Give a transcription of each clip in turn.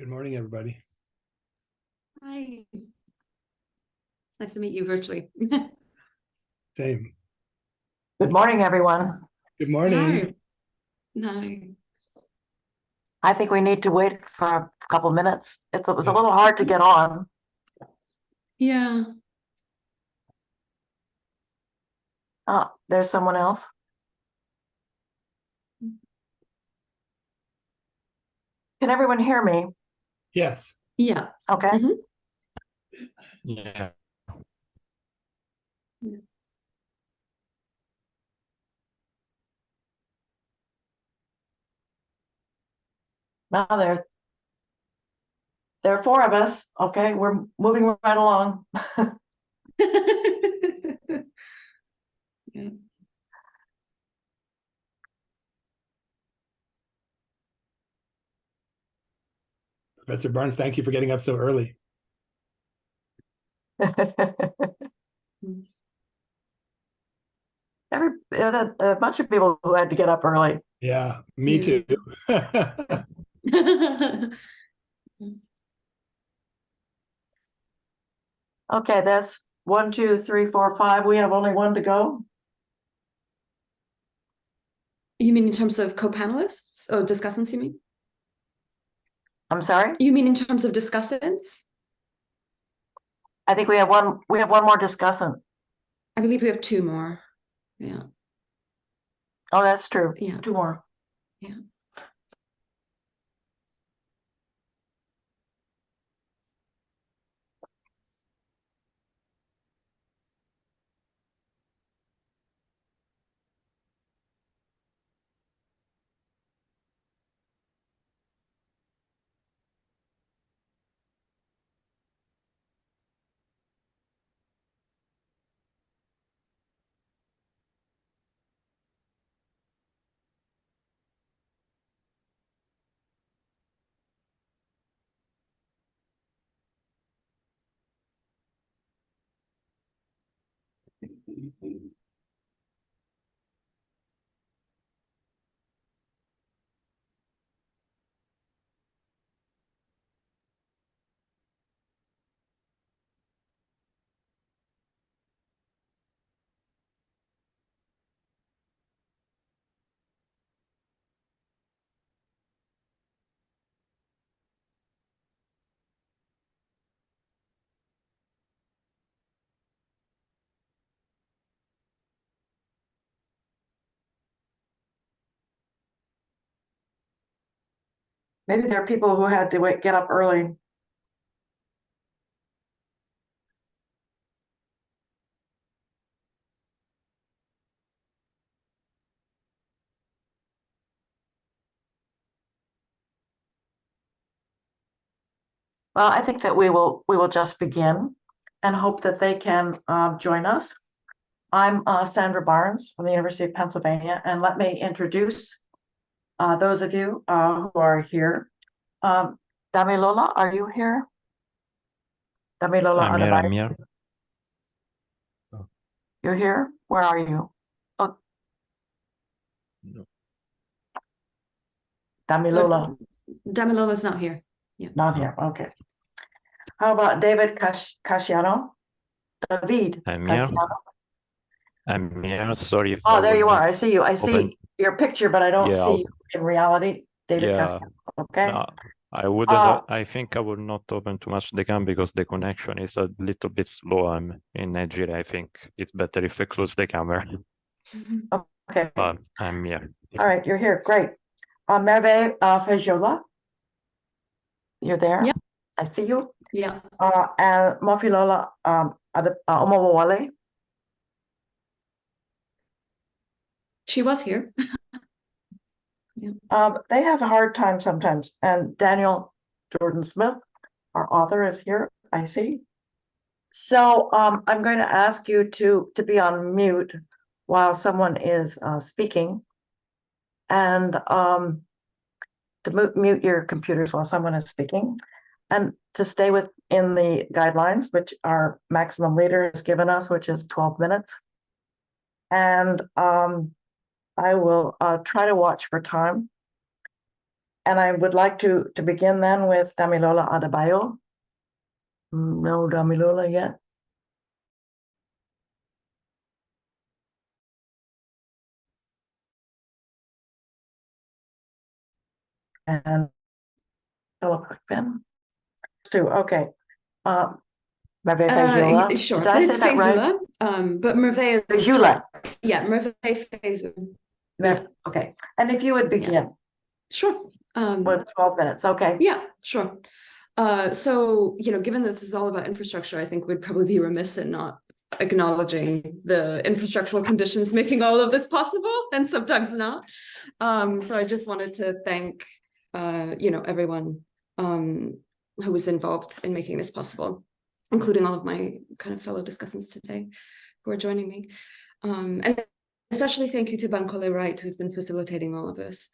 Good morning, everybody. Hi. It's nice to meet you virtually. Same. Good morning, everyone. Good morning. No. I think we need to wait for a couple minutes. It was a Yeah. little hard to get on. Yeah. There's someone else. Can everyone hear me? Yes. Yeah. Okay. Mhm. Yeah. Now there are four of us. Okay, we're moving right along. Yeah. Professor Barnes, thank you for getting up so early. A bunch of people who had to get up early. Yeah, me too. Okay, that's 1, 2, 3, 4, 5. We have only one to go. You mean in terms of co-panelists or discussants, you mean? I'm sorry. You mean in terms of discussants? I think we have one more discussant. I believe we have two more. Yeah. Oh, that's true. Yeah. Two more. Yeah. Maybe there are people who had to get up early. Well, I think that we will just begin and hope that they can join us. I'm Sandra Barnes from the University of Pennsylvania, and let me introduce those of you who are here. Damilola, are you here? Damilola, I'm here. You're here? Where are you? Oh, No. Damilola, Damilola's not here. Yeah. not here. Okay. How about David Casciano? David I'm here. Casciano. I'm here. Sorry if Oh, I there will you are. not I see you. I open. see your picture, but I don't Yeah, see you in reality. David yeah. Casciano. Okay. No, I wouldn't. I think I will not open too much the cam because the connection is a little bit slow. I'm in Nigeria. I think it's better if I close the camera. Okay. I'm here. All right, you're here. Great. Merve Fejola, you're there. Yeah. I see you. Yeah. And Mofilola Omowole. She was here. They have a hard time sometimes. And Daniel Jordan Smith, our author, is here. I see. So I'm going to ask you to be on mute while someone is speaking, and to mute your computers while someone is speaking, and to stay within the guidelines, which our maximum leader has given us, which is 12 minutes. And I will try to watch for time. And I would like to begin then with Damilola Adebayo. No Damilola yet. And Philip Ben. Two, okay. Merve Fejula. Sure, Did I say it's that right? Fejula, but Merve is Fejula. Yeah, Merve Fejula. Yeah. Okay, and if you would begin Sure. with 12 minutes, okay? Yeah, sure. So, given that this is all about infrastructure, I think we'd probably be remiss in not acknowledging the infrastructural conditions making all of this possible, and sometimes not. So I just wanted to thank, everyone who was involved in making this possible, including all of my kind of fellow discussants today who are joining me. And especially thank you to Bankole Wright, who's been facilitating all of this.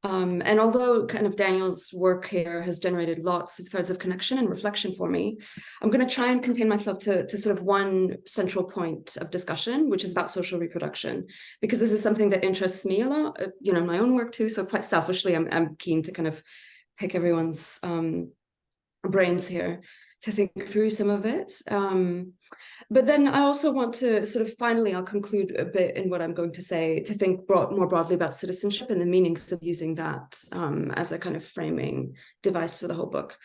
And although kind of Daniel's work here has generated lots of threads of connection and reflection for me, I'm going to try and contain myself to sort of one central point of discussion, which is about social reproduction, because this is something that interests me a lot, in my own work too. So quite selfishly, I'm keen to kind of pick everyone's brains here to think through some of it. But then I also want to sort of finally, I'll conclude a bit in what I'm going to say, to think more broadly about citizenship and the meanings of using that as a kind of framing device for the whole book.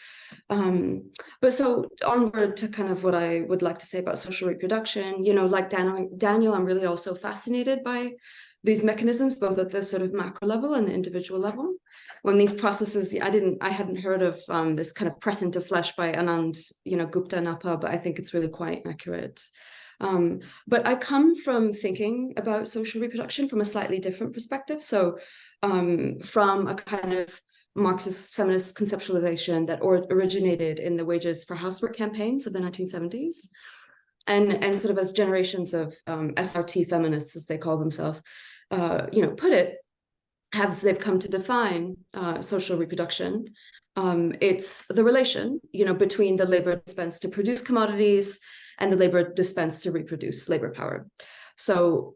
But so onward to kind of what I would like to say about social reproduction, like Daniel, I'm really also fascinated by these mechanisms, both at the sort of macro level and the individual level. When these processes, I hadn't heard of this kind of press into flesh by Anand, Gupta Napa, but I think it's really quite accurate. But I come from thinking about social reproduction from a slightly different perspective. So from a kind of Marxist feminist conceptualization that originated in the wages for housework campaigns of the 1970s. And sort of as generations of SRT feminists, as they call themselves, put it, as they've come to define social reproduction, it's the relation, between the labor dispensed to produce commodities and the labor dispensed to reproduce labor power. So,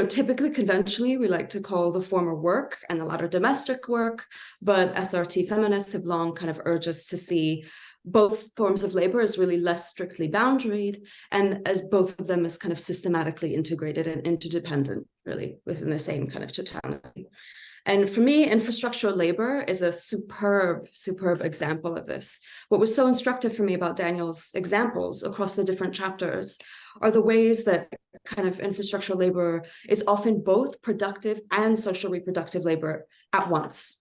typically, conventionally, we like to call the former work and the latter domestic work, but SRT feminists have long kind of urged us to see both forms of labor as really less strictly boundaried, and as both of them as kind of systematically integrated and interdependent, really, within the same kind of totality. And for me, infrastructural labor is a superb example of this. What was so instructive for me about Daniel's examples across the different chapters are the ways that kind of infrastructural labor is often both productive and social reproductive labor at once.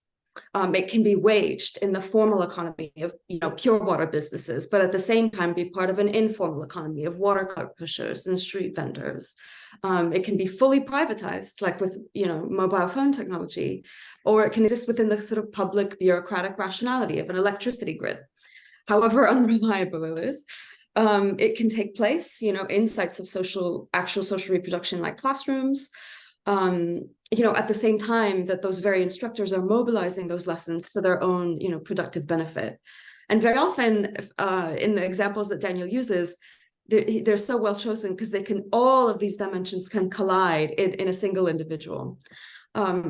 It can be waged in the formal economy of pure water businesses, but at the same time be part of an informal economy of water cart pushers and street vendors. It can be fully privatized, like with mobile phone technology, or it can exist within the sort of public bureaucratic rationality of an electricity grid, however unreliable it is. It can take place, in sites of actual social reproduction, like classrooms. At the same time that those very instructors are mobilizing those lessons for their own, productive benefit. And very often in the examples that Daniel uses, they're so well chosen because all of these dimensions can collide in a single individual.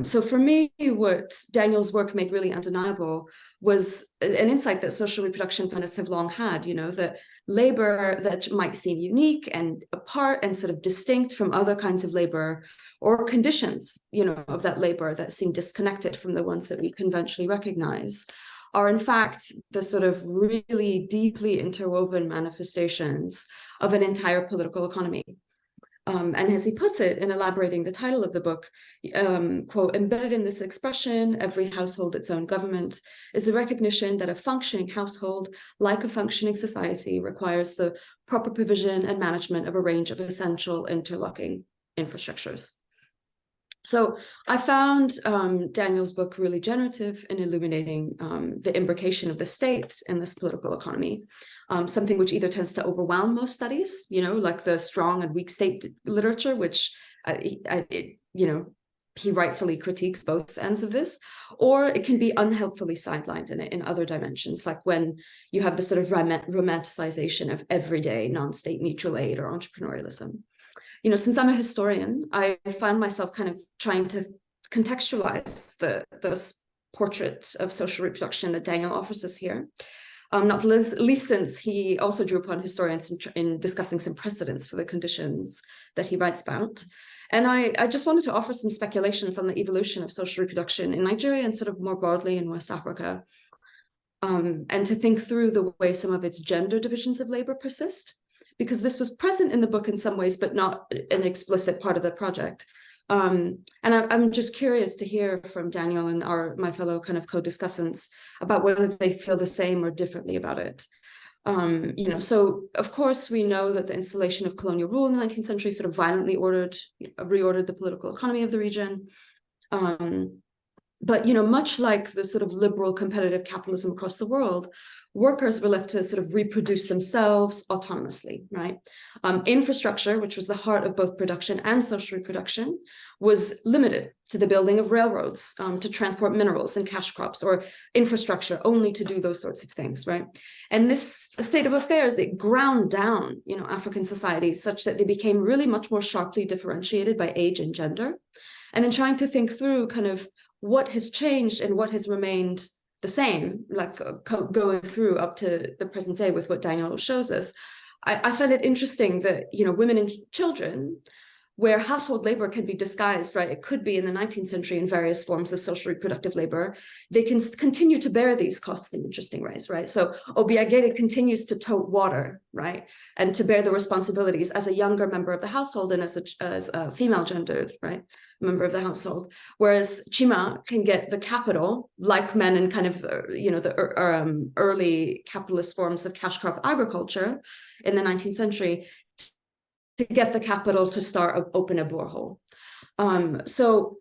So for me, what Daniel's work made really undeniable was an insight that social reproduction feminists have long had, that labor that might seem unique and apart and sort of distinct from other kinds of labor, or conditions, of that labor that seem disconnected from the ones that we conventionally recognize, are in fact the sort of really deeply interwoven manifestations of an entire political economy. And as he puts it in elaborating the title of the book, quote, embedded in this expression, every household its own government, is a recognition that a functioning household, like a functioning society, requires the proper provision and management of a range of essential interlocking infrastructures. So I found Daniel's book really generative in illuminating the imbrication of the state in this political economy, something which either tends to overwhelm most studies, like the strong and weak state literature, which, he rightfully critiques both ends of this, or it can be unhelpfully sidelined in other dimensions, like when you have the sort of romanticization of everyday non-state mutual aid or entrepreneurialism. Since I'm a historian, I find myself kind of trying to contextualize the portrait of social reproduction that Daniel offers us here. Not least since he also drew upon historians in discussing some precedents for the conditions that he writes about. And I just wanted to offer some speculations on the evolution of social reproduction in Nigeria and sort of more broadly in West Africa, and to think through the way some of its gender divisions of labor persist, because this was present in the book in some ways, but not an explicit part of the project. And I'm just curious to hear from Daniel and my fellow kind of co-discussants about whether they feel the same or differently about it. So of course we know that the installation of colonial rule in the 19th century sort of violently reordered the political economy of the region. But much like the sort of liberal competitive capitalism across the world, workers were left to sort of reproduce themselves autonomously, right? Infrastructure, which was the heart of both production and social reproduction, was limited to the building of railroads to transport minerals and cash crops, or infrastructure only to do those sorts of things, right? And this state of affairs, it ground down, African societies such that they became really much more sharply differentiated by age and gender. And in trying to think through kind of what has changed and what has remained the same, like going through up to the present day with what Daniel shows us, I find it interesting that, women and children, where household labor can be disguised, right? It could be in the 19th century in various forms of social reproductive labor. They can continue to bear these costs in interesting ways, right? So Obiageli continues to tote water, right? And to bear the responsibilities as a younger member of the household and as a female gendered, right, member of the household. Whereas Chima can get the capital, like men in kind of, the early capitalist forms of cash crop agriculture in the 19th century, to get the capital to open a borehole. So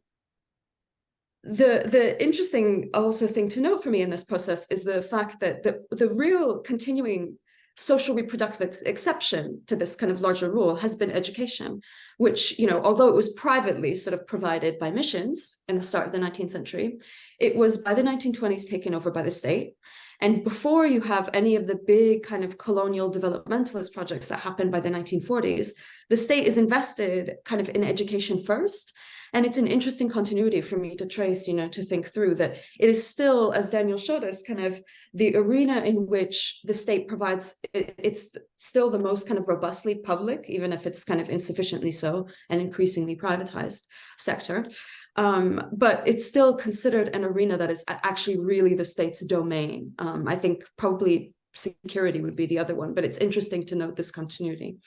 the interesting also thing to note for me in this process is the fact that the real continuing social reproductive exception to this kind of larger rule has been education, which, although it was privately sort of provided by missions in the start of the 19th century, it was by the 1920s taken over by the state. And before you have any of the big kind of colonial developmentalist projects that happened by the 1940s, the state is invested kind of in education first. And it's an interesting continuity for me to trace, to think through that it is still, as Daniel showed us, kind of the arena in which the state provides, it's still the most kind of robustly public, even if it's kind of insufficiently so, and increasingly privatized sector. But it's still considered an arena that is actually really the state's domain. I think probably security would be the other one, but it's interesting to note this continuity.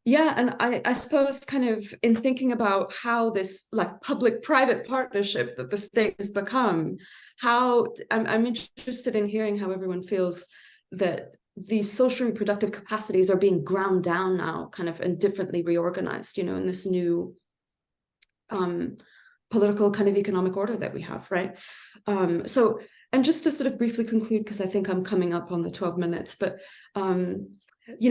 Yeah, and I suppose kind of in thinking about how this like public-private partnership that the state has become, how I'm interested in hearing how everyone feels that these social reproductive capacities are being ground down now, kind of, and differently reorganized, in this new political kind of economic order that we have, right? So, and just to sort of briefly conclude, because I think I'm coming up on the 12 minutes, but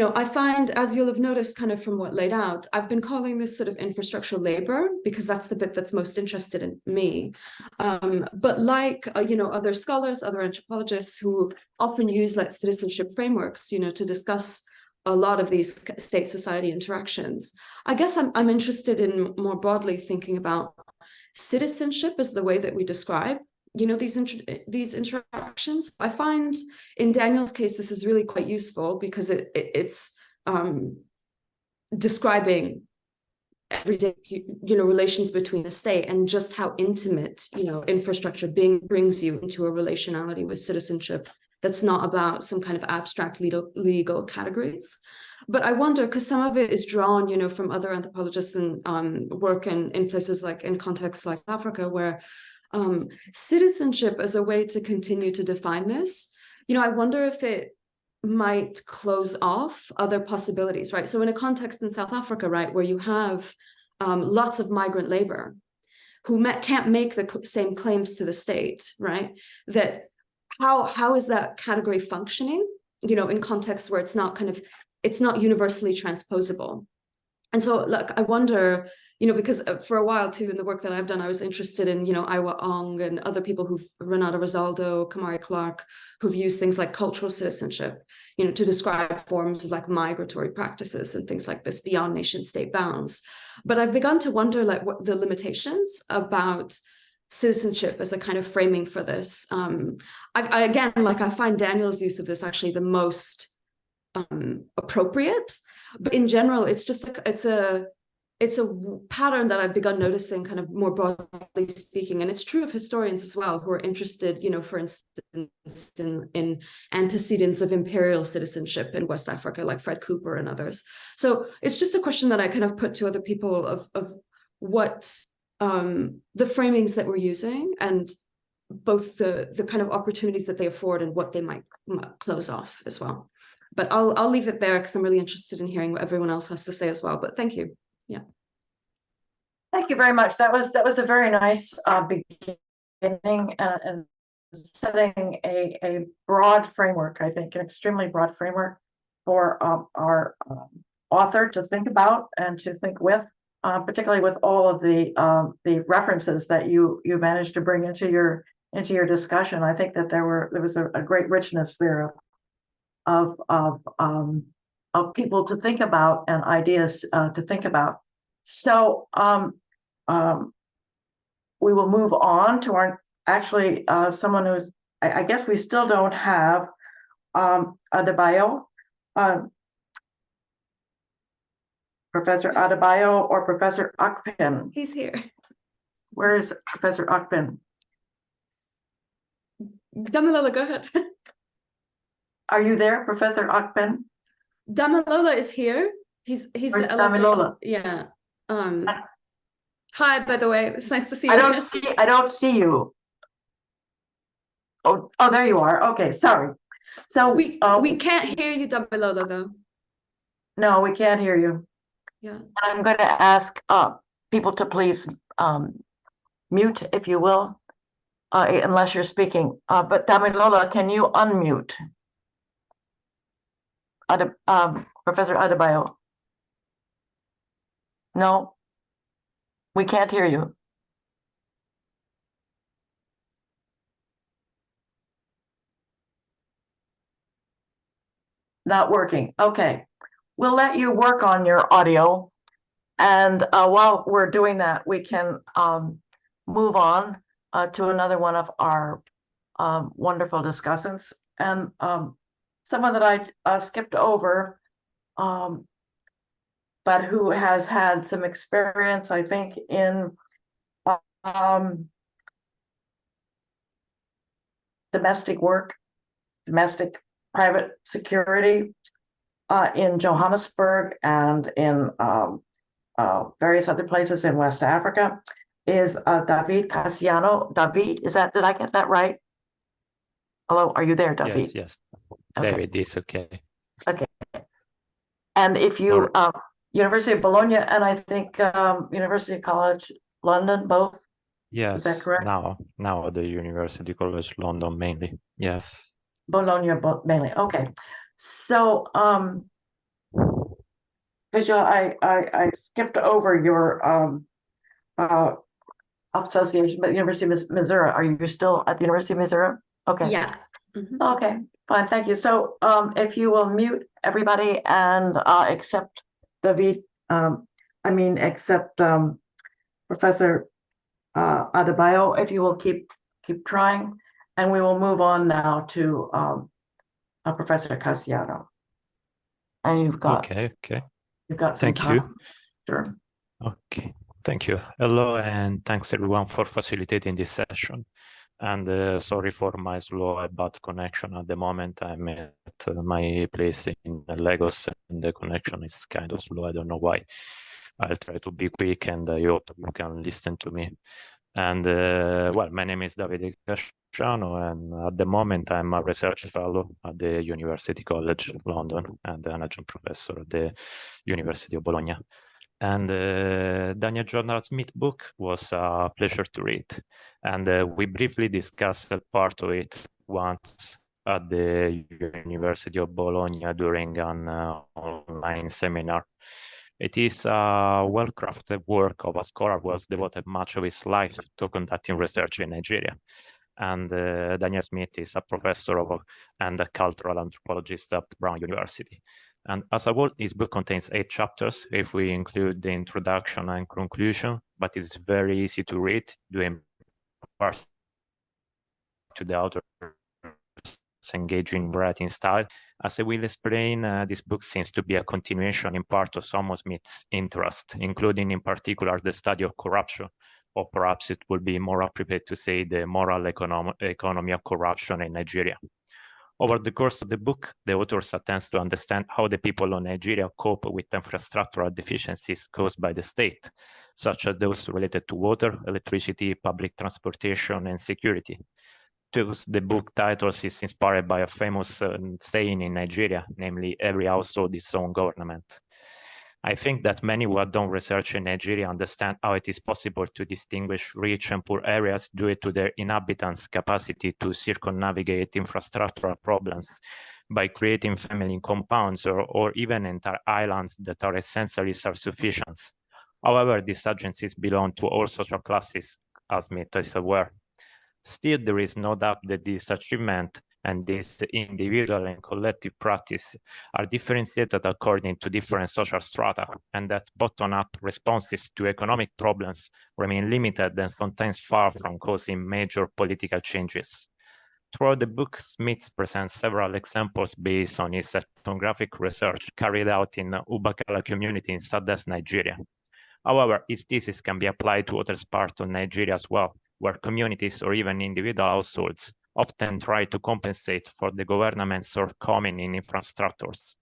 I find, as you'll have noticed kind of from what laid out, I've been calling this sort of infrastructural labor because that's the bit that's most interested in me. But like, other scholars, other anthropologists who often use like citizenship frameworks, to discuss a lot of these state-society interactions, I guess I'm interested in more broadly thinking about citizenship as the way that we describe these interactions. I find in Daniel's case, this is really quite useful because it's describing everyday, relations between the state and just how intimate, infrastructure brings you into a relationality with citizenship that's not about some kind of abstract legal categories. But I wonder, because some of it is drawn, from other anthropologists and work in places like, in contexts like Africa, where citizenship as a way to continue to define this, I wonder if it might close off other possibilities, right? So in a context in South Africa, right, where you have lots of migrant labor who can't make the same claims to the state, right? That how is that category functioning, in contexts where it's not universally transposable. And so, like, I wonder, because for a while too, in the work that I've done, I was interested in, Iwa Ong and other people Renata Rosaldo, Kamari Clark, who've used things like cultural citizenship, to describe forms of like migratory practices and things like this beyond nation state bounds. But I've begun to wonder, like, what the limitations about citizenship as a kind of framing for this. Again, like I find Daniel's use of this actually the most appropriate, but in general, it's just like it's a pattern that I've begun noticing kind of more broadly speaking, and it's true of historians as well who are interested, for instance, in antecedents of imperial citizenship in West Africa, like Fred Cooper and others. So it's just a question that I kind of put to other people of what the framings that we're using, and both the kind of opportunities that they afford and what they might close off as well. But I'll leave it there because I'm really interested in hearing what everyone else has to say as well. But thank you. Yeah. Thank you very much. That was a very nice beginning and setting a broad framework, I think, an extremely broad framework for our author to think about and to think with, particularly with all of the references that you managed to bring into your discussion. I think that there was a great richness there of people to think about and ideas to think about. So we will move on to our someone who's, I guess we still don't have Adebayo, Professor Adebayo or Professor Akpin. He's here. Where is Professor Akpin? Damilola, go ahead. Are you there, Professor Akpin? Damilola is here. He's the LSA. Damilola? Yeah. Hi, by the way, it's nice to see you. I don't see you. Oh, there you are. Okay, sorry. So we can't hear you, Damilola, though. No, we can't hear you. Yeah. I'm going to ask people to please mute, if you will, unless you're speaking. But Damilola, can you unmute? Professor Adebayo? No, we can't hear you. Not working. Okay. We'll let you work on your audio. And while we're doing that, we can move on to another one of our wonderful discussants. And someone that I skipped over, but who has had some experience, I think, in domestic work, domestic private security in Johannesburg and in various other places in West Africa, is David Cassiano. David, did I get that right? Hello, are you there, David? Yes. Okay. David is okay. Okay. And if you, University of Bologna and I think University College London, both? Yes, is that correct? Now the University College London mainly. Yes. Bologna mainly. Okay. So Visual, I skipped over your association, but University of Missouri. Are you still at the University of Missouri? Okay. Yeah. Okay, fine, thank you. So if you will mute everybody and accept David, accept Professor Adebayo, if you will keep trying, and we will move on now to Professor Cassiano. And you've got Okay. You've got some Thank time. you. Sure. Okay, thank you. Hello, and thanks everyone for facilitating this session. And sorry for my slow bad connection at the moment. I'm at my place in Lagos, and the connection is kind of slow. I don't know why. I'll try to be quick, and I hope you can listen to me. And well, my name is Davide Casciano, and at the moment I'm a research fellow at the University College London and an adjunct professor at the University of Bologna. And Daniel Jordan Smith's book was a pleasure to read. And we briefly discussed a part of it once at the University of Bologna during an online seminar. It is a well-crafted work of a scholar who has devoted much of his life to conducting research in Nigeria. And Daniel Smith is a professor and a cultural anthropologist at Brown University. And as a whole, his book contains 8 chapters, if we include the introduction and conclusion, but it's very easy to read, doing part to the author's engaging writing style. As I will explain, this book seems to be a continuation in part of Samuel Smith's interest, including in particular the study of corruption, or perhaps it would be more appropriate to say the moral economy of corruption in Nigeria. Over the course of the book, the authors attempts to understand how the people of Nigeria cope with infrastructural deficiencies caused by the state, such as those related to water, electricity, public transportation, and security. Thus, the book title is inspired by a famous saying in Nigeria, namely, every household its own government. I think that many who have done research in Nigeria understand how it is possible to distinguish rich and poor areas due to their inhabitants' capacity to circumnavigate infrastructural problems by creating family compounds or even entire islands that are essentially self-sufficient. However, these agencies belong to all social classes, as Smith is aware. Still, there is no doubt that this achievement and this individual and collective practice are differentiated according to different social strata, and that bottom-up responses to economic problems remain limited and sometimes far from causing major political changes. Throughout the book, Smith presents several examples based on his ethnographic research carried out in Ubakala community in southwest Nigeria. However, his thesis can be applied to other parts of Nigeria as well, where communities or even individual households often try to compensate for the government's shortcoming in infrastructures.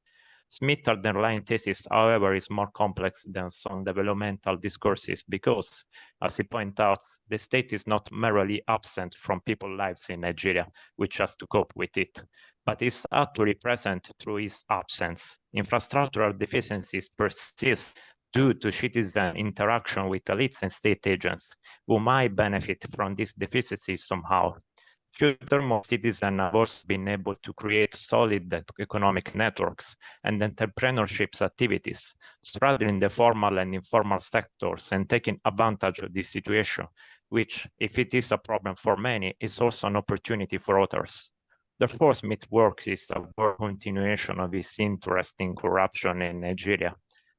Smith's underlying thesis, however, is more complex than some developmental discourses because, as he points out, the state is not merely absent from people's lives in Nigeria, which has to cope with it, but is actually present through its absence. Infrastructural deficiencies persist due to citizen interaction with elites and state agents, who might benefit from these deficiencies somehow. Furthermore, citizens have also been able to create solid economic networks and entrepreneurship activities, straddling the formal and informal sectors and taking advantage of this situation, which, if it is a problem for many, is also an opportunity for others. Therefore, Smith's work is a continuation of his interest in corruption in Nigeria,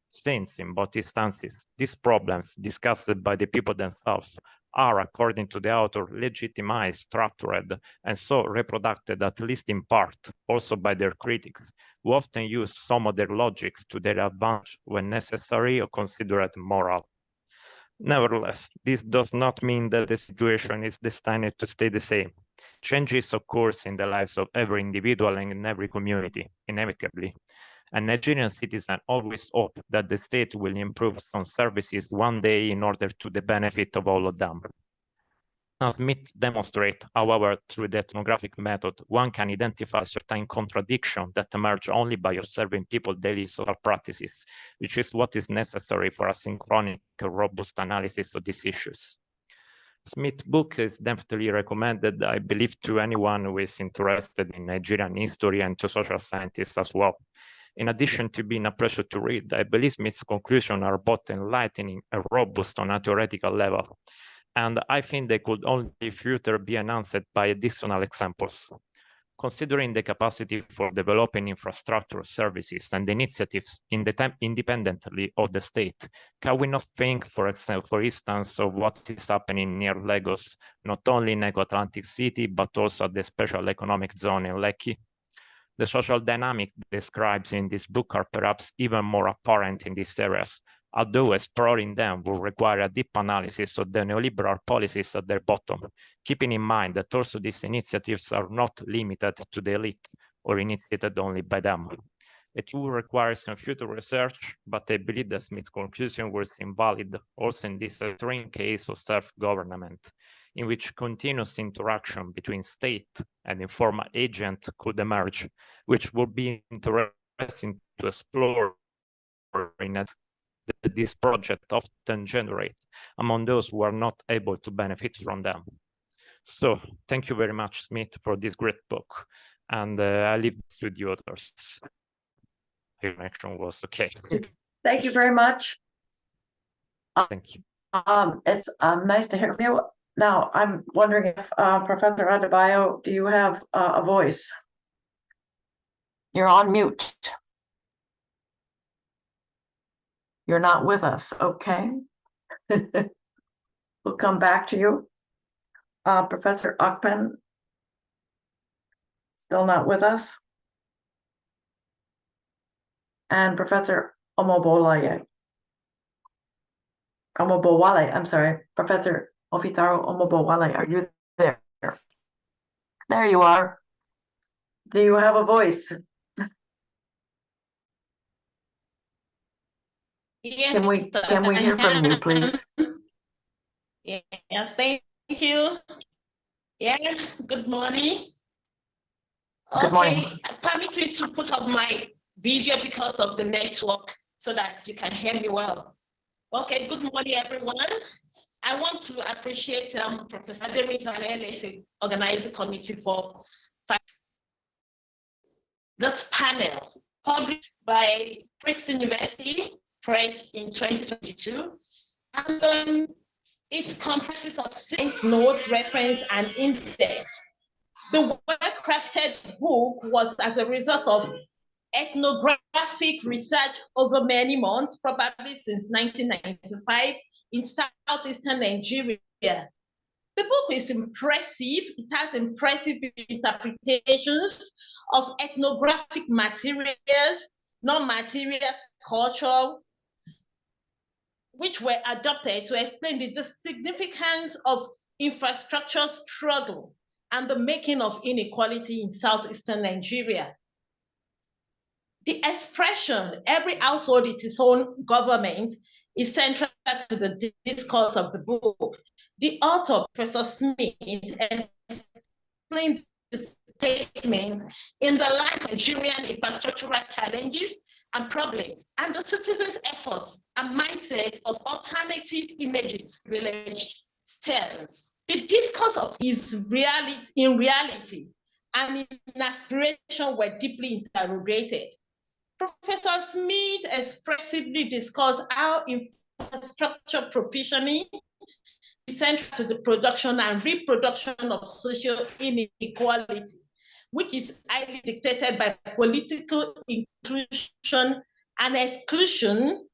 since in both instances, these problems discussed by the people themselves are, according to the author, legitimized, structured, and so reproduced, at least in part, also by their critics, who often use some of their logics to their advantage when necessary or considered moral. Nevertheless, this does not mean that the situation is destined to stay the same. Changes occur in the lives of every individual and in every community, inevitably. And Nigerian citizens always hope that the state will improve some services one day in order to the benefit of all of them. As Smith demonstrates, however, through the ethnographic method, one can identify certain contradictions that emerge only by observing people's daily social practices, which is what is necessary for a synchronic, robust analysis of these issues. Smith's book is definitely recommended, I believe, to anyone who is interested in Nigerian history and to social scientists as well. In addition to being a pleasure to read, I believe Smith's conclusions are both enlightening and robust on a theoretical level, and I think they could only further be enhanced by additional examples. Considering the capacity for developing infrastructure services and initiatives independently of the state, can we not think, for example, for instance, of what is happening near Lagos, not only in Atlantic City, but also at the special economic zone in Lekki? The social dynamics described in this book are perhaps even more apparent in these areas, although exploring them will require a deep analysis of the neoliberal policies at their bottom, keeping in mind that also these initiatives are not limited to the elite or initiated only by them. It will require some future research, but I believe that Smith's conclusion was invalid also in this extreme case of self-government, in which continuous interaction between state and informal agent could emerge, which would be interesting to explore in that this project often generates among those who are not able to benefit from them. So thank you very much, Smith, for this great book. And I leave this to the others. The connection was okay. Thank you very much. Thank you. It's nice to hear from you. Now, I'm wondering if Professor Adebayo, do you have a voice? You're on mute. You're not with us, okay? We'll come back to you. Professor Akpen? Still not with us? And Professor Omobowale, I'm sorry, Professor Ofitaro Omobowale, are you there? There you are. Do you have a voice? Yes, Can we hear from you, please? Yeah, thank you. Yeah, good morning. Good morning. Okay, permit me to put up my video because of the network so that you can hear me well. Okay, good morning, everyone. I want to appreciate Professor Ademito and LSA organizing committee for this panel published by Princeton University Press in 2022. And it comprises of 6 notes, reference, and index. The well-crafted book was as a result of ethnographic research over many months, probably since 1995, in southeastern Nigeria. The book is impressive. It has impressive interpretations of ethnographic materials, non-materials, culture, which were adopted to explain the significance of infrastructure struggle and the making of inequality in southeastern Nigeria. The expression, every household is its own government, is central to the discourse of the book. The author, Professor Smith, explained the statement in the light of Nigerian infrastructural challenges and problems, and the citizens' efforts and mindset of alternative images village tells. The discourse of his reality in reality and in aspiration were deeply interrogated. Professor Smith expressively discussed how infrastructure provisioning is central to the production and reproduction of social inequality, which is highly dictated by political inclusion and exclusion.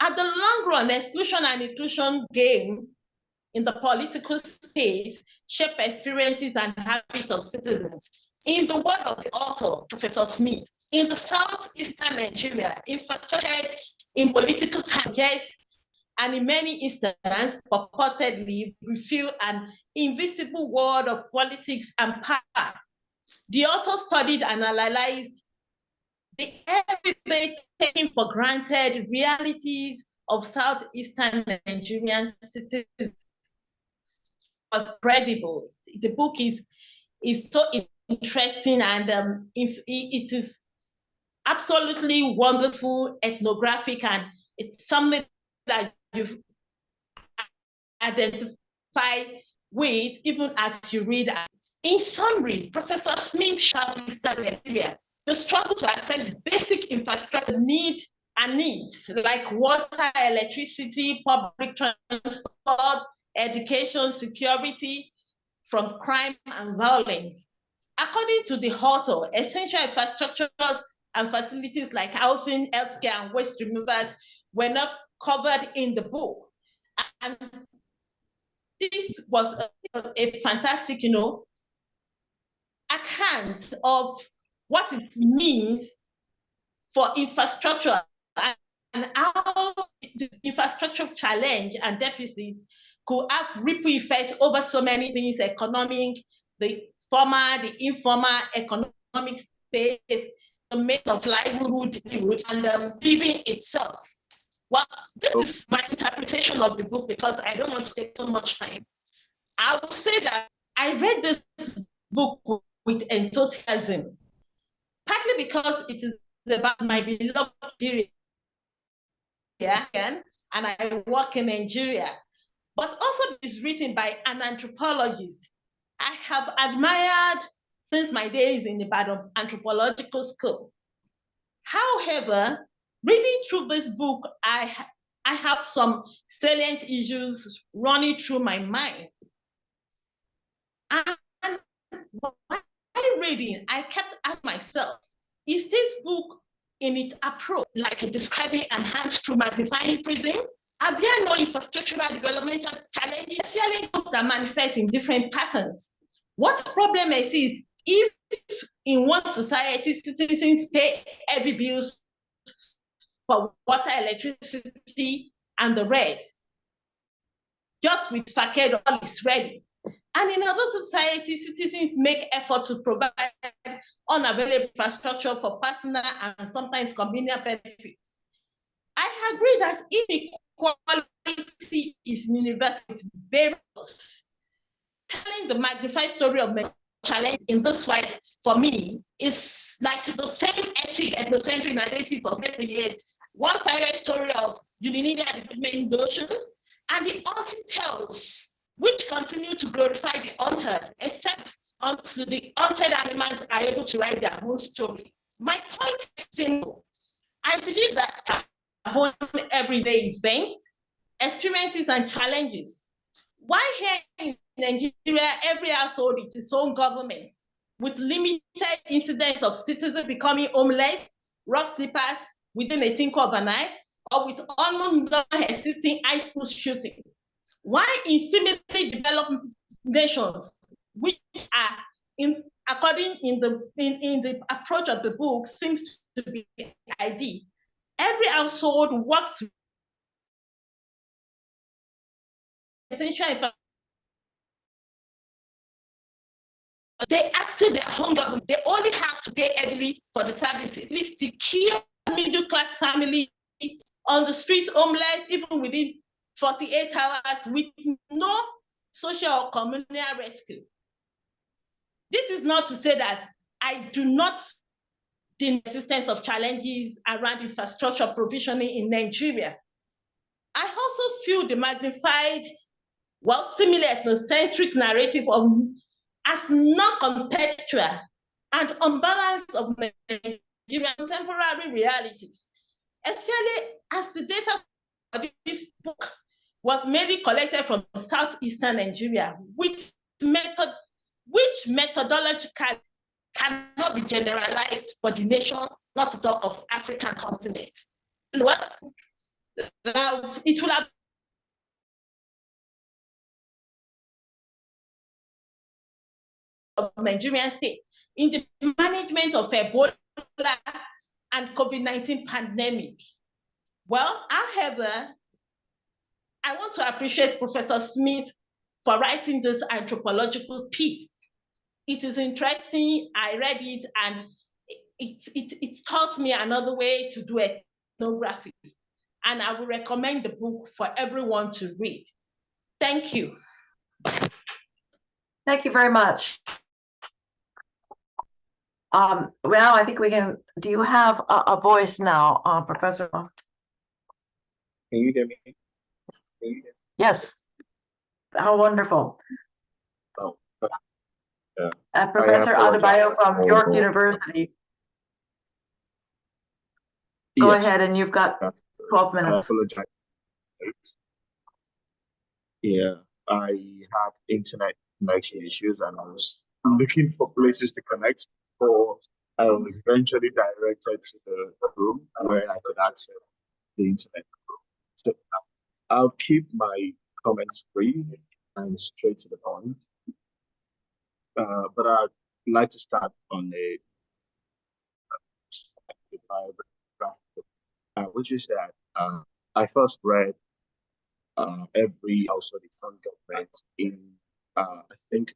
At the long run, exclusion and inclusion game in the political space shape experiences and habits of citizens. In the word of the author, Professor Smith, in the southeastern Nigeria, infrastructure in political terms, yes, and in many instances, purportedly reveal an invisible world of politics and power. The author studied and analyzed the everyday taken for granted realities of southeastern Nigerian citizens. Was credible. The book is so interesting, and it is absolutely wonderful, ethnographic, and it's something that you identify with even as you read. In summary, Professor Smith Southeastern Nigeria, the struggle to access basic infrastructure needs, like water, electricity, public transport, education, security from crime and violence. According to the author, essential infrastructures and facilities like housing, healthcare, and waste removals were not covered in the book. And this was a fantastic, account of what it means for infrastructure and how the infrastructure challenge and deficit could have ripple effects over so many things: economic, the formal, the informal economic space, the means of livelihood, and living itself. Well, this is my interpretation of the book because I don't want to take too much time. I will say that I read this book with enthusiasm, partly because it is about my beloved period, and I work in Nigeria, but also it's written by an anthropologist I have admired since my days in the Anthropological School. However, reading through this book, I have some salient issues running through my mind. And while reading, I kept asking myself, is this book in its approach, like describing enhanced through magnifying prism? Are there no infrastructural developmental challenges, especially those that manifest in different patterns. What the problem is if in one society, citizens pay heavy bills for water, electricity, and the rest, just with facade, all is ready. And in other societies, citizens make effort to provide unavailable infrastructure for personal and sometimes convenient benefits. I agree that inequality is universal, it's various. Telling the magnified story of the challenge in this fight, for me, is like the same ethnocentric narrative of 30 years. One-sided story of unilingual development in the ocean, and the haunted tales, which continue to glorify the hunters, except until the hunted animals are able to write their own story. My point is simple. I believe that our everyday events, experiences, and challenges. Why here in Nigeria, every household is its own government, with limited incidents of citizens becoming homeless, rock sleepers within a tinkle of an eye, or with almost non-existing high school shooting. Why in similarly developed nations, which are according in the approach of the book seems to be ideal, every household works essential. They are still their own government. They only have to pay heavily for the services. Please secure middle class family on the street, homeless, even within 48 hours with no social or communal rescue. This is not to say that I do not the existence of challenges around infrastructure provisioning in Nigeria. I also feel the magnified, similar ethnocentric narrative of as non-contextual and unbalanced of Nigerian contemporary realities, especially as the data of this book was mainly collected from southeastern Nigeria, which methodologically cannot be generalized for the nation, not to talk of African continent. It will have of Nigerian state in the management of Ebola and COVID-19 pandemic. Well, however, I want to appreciate Professor Smith for writing this anthropological piece. It is interesting. I read it and it taught me another way to do ethnography. And I will recommend the book for everyone to read. Thank you. Thank you very much. Well, I think we can, do you have a voice now, Professor? Can you hear me? Yes. How wonderful. Oh, Professor Adebayo from York University. Go ahead, and you've got 12 minutes. I apologize. Yeah, I had internet connection issues and I was looking for places to connect. I was eventually directed to the room where I could access the internet. So I'll keep my comments brief and straight to the point. But I'd like to start on a which is that I first read every household income government in I think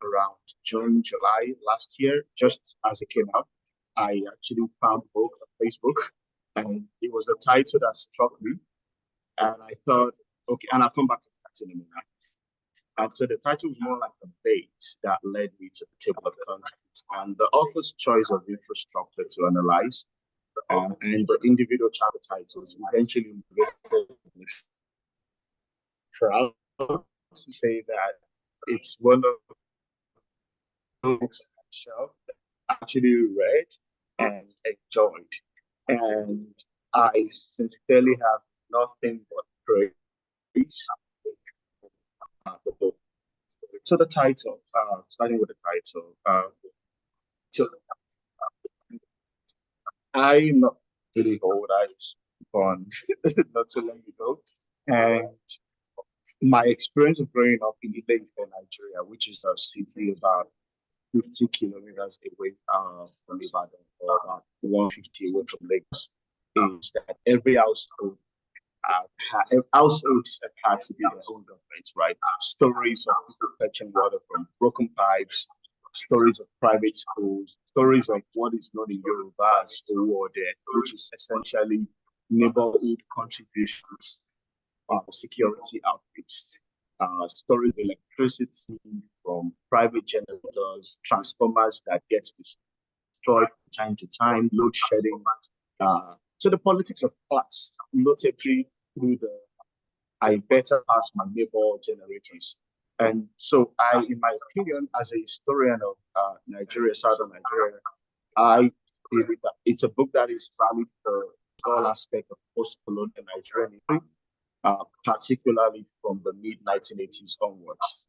around June, July last year, just as it came out. I actually found a book on Facebook, and it was the title that struck me. And I thought, okay, and I'll come back to the title in a minute. And so the title was more like a bait that led me to the table of contents and the author's choice of infrastructure to analyze, and the individual chapter titles eventually proud to say that it's one of books I actually read and enjoyed. And I sincerely have nothing but praise for the book. So the title, starting with the title, so I'm not really old. I was born not so long ago, and my experience of growing up in Ile-Ife, Nigeria, which is a city about 50 kilometers away from Ibadan, or about 150 away from Lagos, is that every households have had to be their own government, right? Stories of people fetching water from broken pipes, stories of private schools, stories of what is known in Yoruba as Owode, which is essentially neighborhood contributions security outfits, storing electricity from private generators, transformers that gets destroyed from time to time, load shedding. So the politics of class, notably through the I better pass my neighbor generators. And so in my opinion, as a historian of Nigeria, southern Nigeria, I believe that it's a book that is valid for all aspects of post-colonial Nigerian history, particularly from the mid-1980s onwards.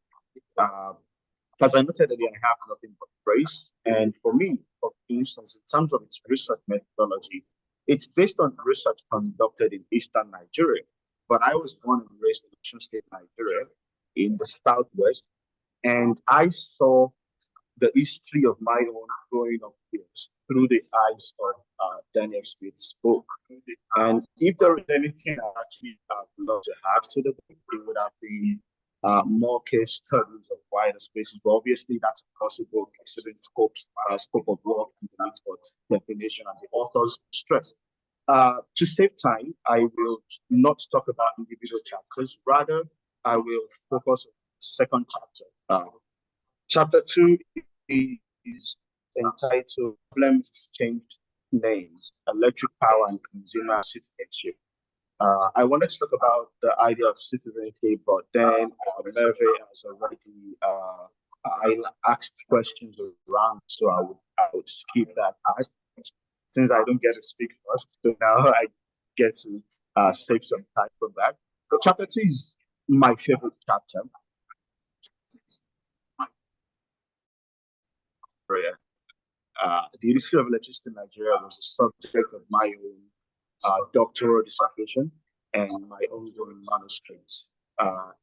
As I noted earlier, I have nothing but praise. And for me, for instance, in terms of its research methodology, it's based on research conducted in Eastern Nigeria. But I was born and raised in Osun State, Nigeria, in the Southwest, and I saw the history of my own growing up years through the eyes of Daniel Smith's book. And if there is anything I actually love to add to the book, it would have been more case studies of wider spaces. But obviously, that's impossible considering scope of work and the need for definition and the author's stress. To save time, I will not talk about individual chapters. Rather, I will focus on the second chapter. Chapter 2 is entitled Problems Changed Names, Electric Power and Consumer Citizenship. I wanted to talk about the idea of citizenship, but then Merve has already I asked questions around, so I would skip that part since I don't get to speak first. So now I get to save some time for that. But chapter 2 is my favorite chapter. The issue of electricity in Nigeria was the subject of my own doctoral dissertation and my ongoing manuscripts.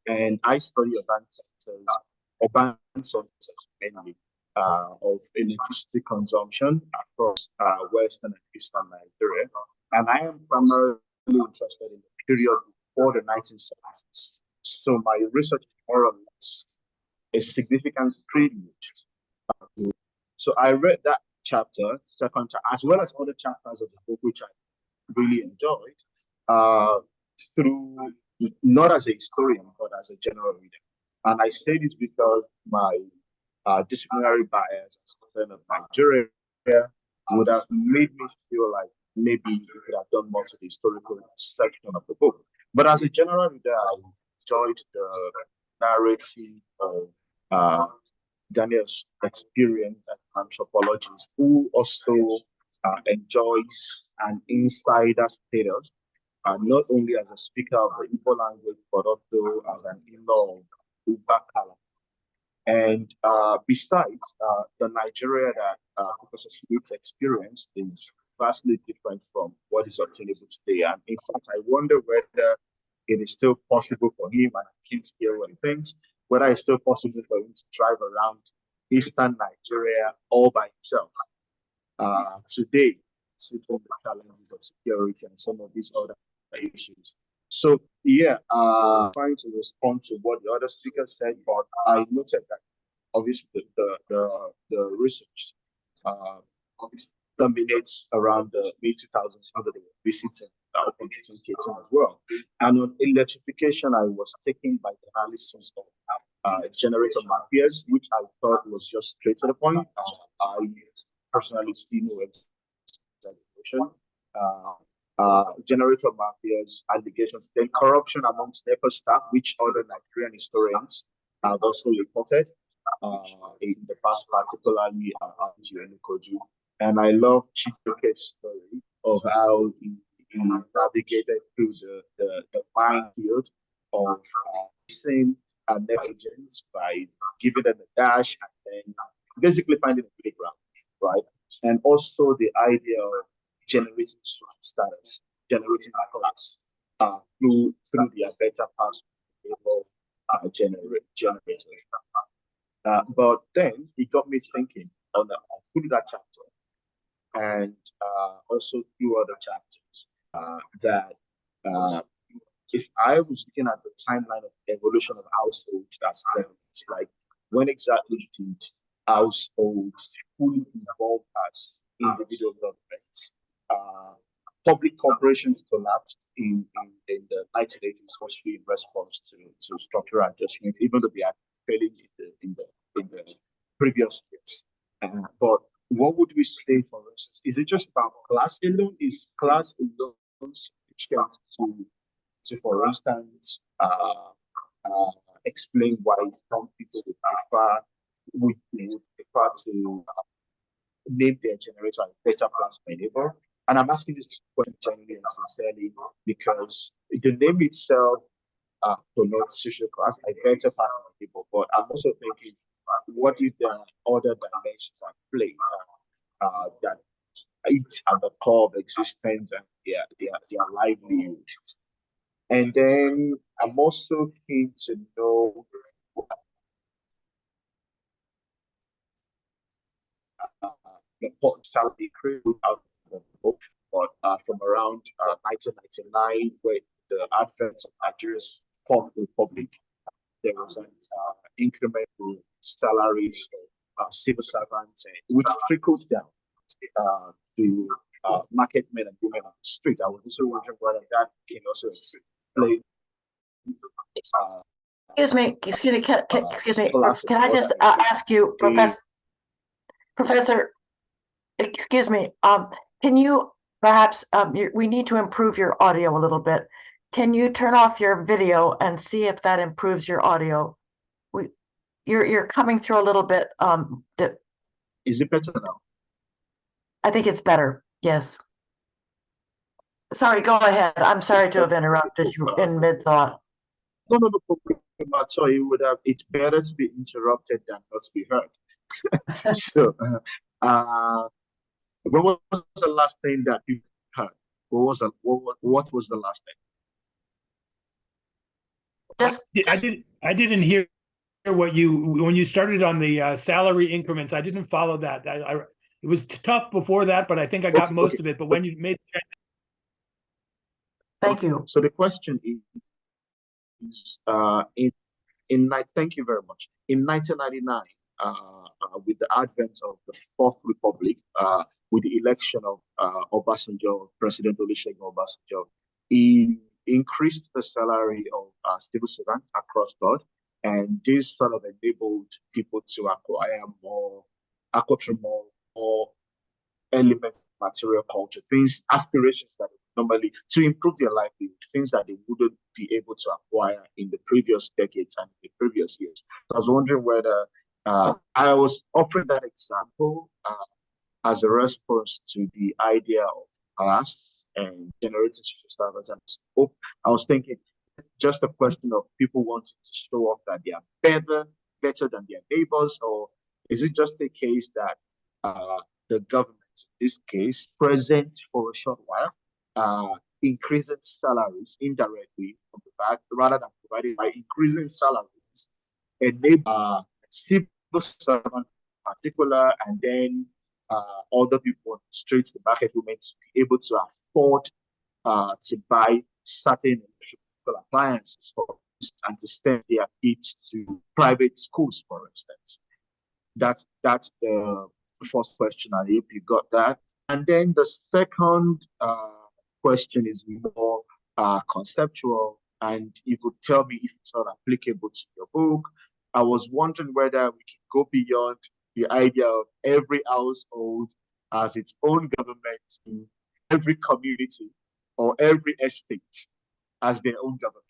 And I study urban centers mainly of electricity consumption across Western and Eastern Nigeria. And I am primarily interested in the period before the 1970s. So my research is more or less a significant prelude. So I read that chapter, second chapter, as well as other chapters of the book, which I really enjoyed, through not as a historian, but as a general reader. And I say this because my disciplinary bias as a concern of Nigeria would have made me feel like maybe you could have done more to the historical section of the book. But as a general reader, I enjoyed the narrative of Daniel's experience as an anthropologist who also enjoys an insider status, not only as a speaker of the Igbo language, but also as an in-law of Ubakala. And besides, the Nigeria that Professor Smith experienced is vastly different from what is obtainable today. And in fact, I wonder whether it is still possible for him, and I can't hear what he thinks, whether it's still possible for him to drive around Eastern Nigeria all by himself today, considering the challenges of security and some of these other issues. So yeah, trying to respond to what the other speaker said, but I noted that obviously the research dominates around the mid-2000s under the visiting up into 2018 as well. And on electrification, I was taken by the analysis of generator mafias, which I thought was just straight to the point. I personally see no exaggeration. Generator mafias, allegations, then corruption amongst NEPA staff, which other Nigerian historians have also reported in the past, particularly Koju. And I love Chitoke's story of how he navigated through the minefield of same negligence by giving them a dash and then basically finding a playground, right? And also the idea of generating status, generating a class through the better pass generator. But then it got me thinking through that chapter and also through other chapters that if I was looking at the timeline of evolution of households as governments, like when exactly did households fully evolve as individual governments? Public corporations collapsed in the 1980s, mostly in response to structural adjustments, even though they had failing in the previous years. But what would we say, for instance? Is it just about class alone? Is class alone sufficient to for instance, explain why some people would prefer to name their generator a better class by neighbor? And I'm asking this question genuinely and sincerely because the name itself promotes social class, a better class by neighbor. But I'm also thinking, what if there are other dimensions at play that it's at the core of existence and their livelihood? And then I'm also keen to know the salary increase out of the book, but from around 1999, with the advent of Nigeria's Fourth Republic, there was an incremental salaries of civil servants, which trickled down to market men and women on the street. I was also wondering whether that can also explain. Excuse me, excuse me. Can I just ask you, Professor, excuse me, can you perhaps, we need to improve your audio a little bit. Can you turn off your video and see if that improves your audio? You're coming through a little bit, Is it better now? I think it's better, yes. Sorry, go ahead. I'm sorry to have interrupted you in mid-thought. No problem at all. It's better to be interrupted than not to be heard. So, when was the last thing that you heard? What was the last thing? I didn't hear what when you started on the salary increments. I didn't follow that. It was tough before that, but I think I got most of it. But when you made Thank you. So the question is thank you very much. In 1999, with the advent of the Fourth Republic, with the election of Obasanjo, President Olusegun Obasanjo, he increased the salary of civil servants across board, and this sort of enabled people to acquire more elements of material culture, things, aspirations that normally to improve their livelihood, things that they wouldn't be able to acquire in the previous decades and the previous years. So I was wondering whether I was offering that example as a response to the idea of class and generating social standards. And I was thinking just a question of people wanting to show off that they are better than their neighbors, or is it just a case that the government, in this case, present for a short while, increasing salaries indirectly from the back, rather than providing by increasing salaries, enable civil servants in particular, and then other people on the streets, the market women, to be able to afford to buy certain electrical appliances and to send their kids to private schools, for instance. That's the first question. I hope you got that. And then the second question is more conceptual, and you could tell me if it's not applicable to your book. I was wondering whether we can go beyond the idea of every household as its own government, every community or every estate as their own government.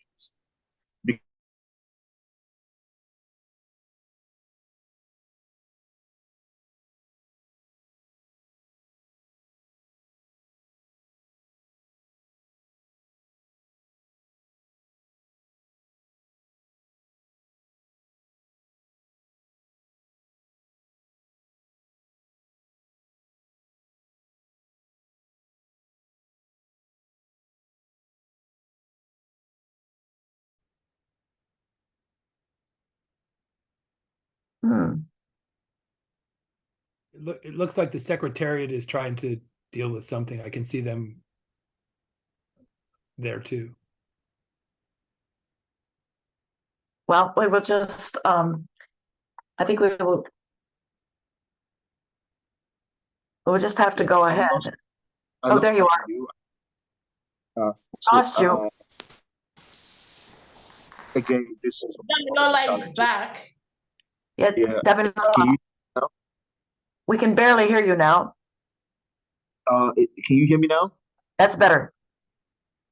It looks like the Secretariat is trying to deal with something. I can see them there too. Well, we will just, I think we'll just have to go ahead. Oh, there you are. Lost you. Again, this is Damilola is back. Yeah, Yeah. Damilola, Can you, we can barely hear you now. can you hear me now? That's better.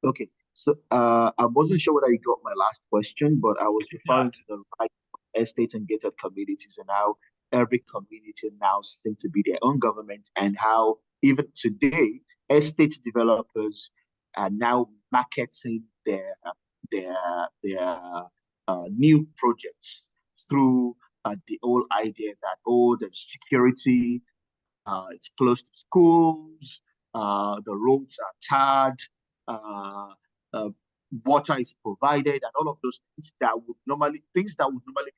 Okay. So I wasn't sure whether you got my last question, but I was referring to the right of estate and gated communities and how every community now seems to be their own government, and how even today estate developers are now marketing their new projects through the whole idea that, oh, the security, it's close to schools, the roads are tarred, uh, uh, water is provided, and all of those things that would normally be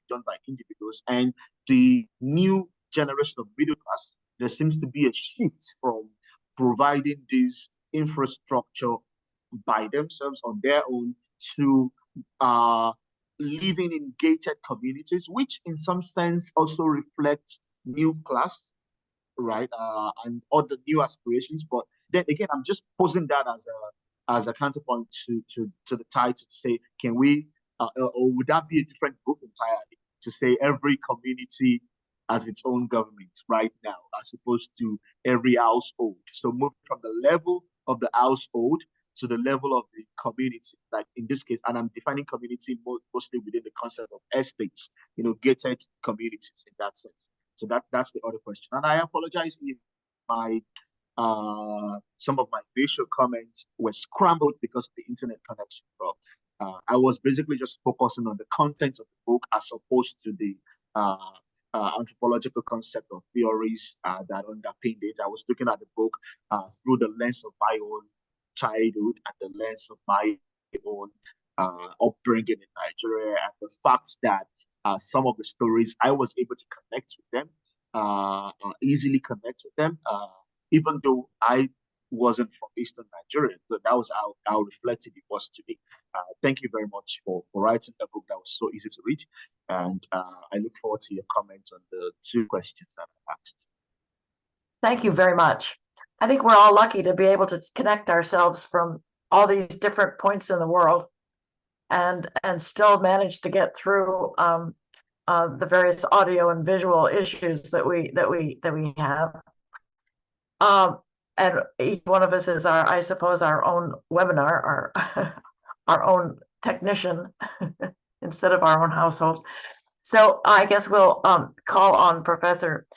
done by individuals. And the new generation of middle class, there seems to be a shift from providing this infrastructure by themselves on their own to living in gated communities, which in some sense also reflects new class, right? And other new aspirations. But then again, I'm just posing that as a counterpoint to the title to say, can we, or would that be a different book entirely? To say every community has its own government right now, as opposed to every household. So move from the level of the household to the level of the community, like in this case, and I'm defining community mostly within the concept of estates, gated communities in that sense. So that's the other question. And I apologize if my some of my facial comments were scrambled because of the internet connection. But I was basically just focusing on the content of the book as opposed to the anthropological concept or theories that underpinned it. I was looking at the book through the lens of my own childhood and the lens of my own upbringing in Nigeria, and the fact that some of the stories I was able to connect with them, easily connect with them, even though I wasn't from Eastern Nigeria. So that was how reflective it was to me. Thank you very much for writing a book that was so easy to read. And I look forward to your comments on the two questions that I asked. Thank you very much. I think we're all lucky to be able to connect ourselves from all these different points in the world and still manage to get through the various audio and visual issues that we have. And each one of us is I suppose, our own webinar, our own technician instead of our own household. So I guess we'll call on Professor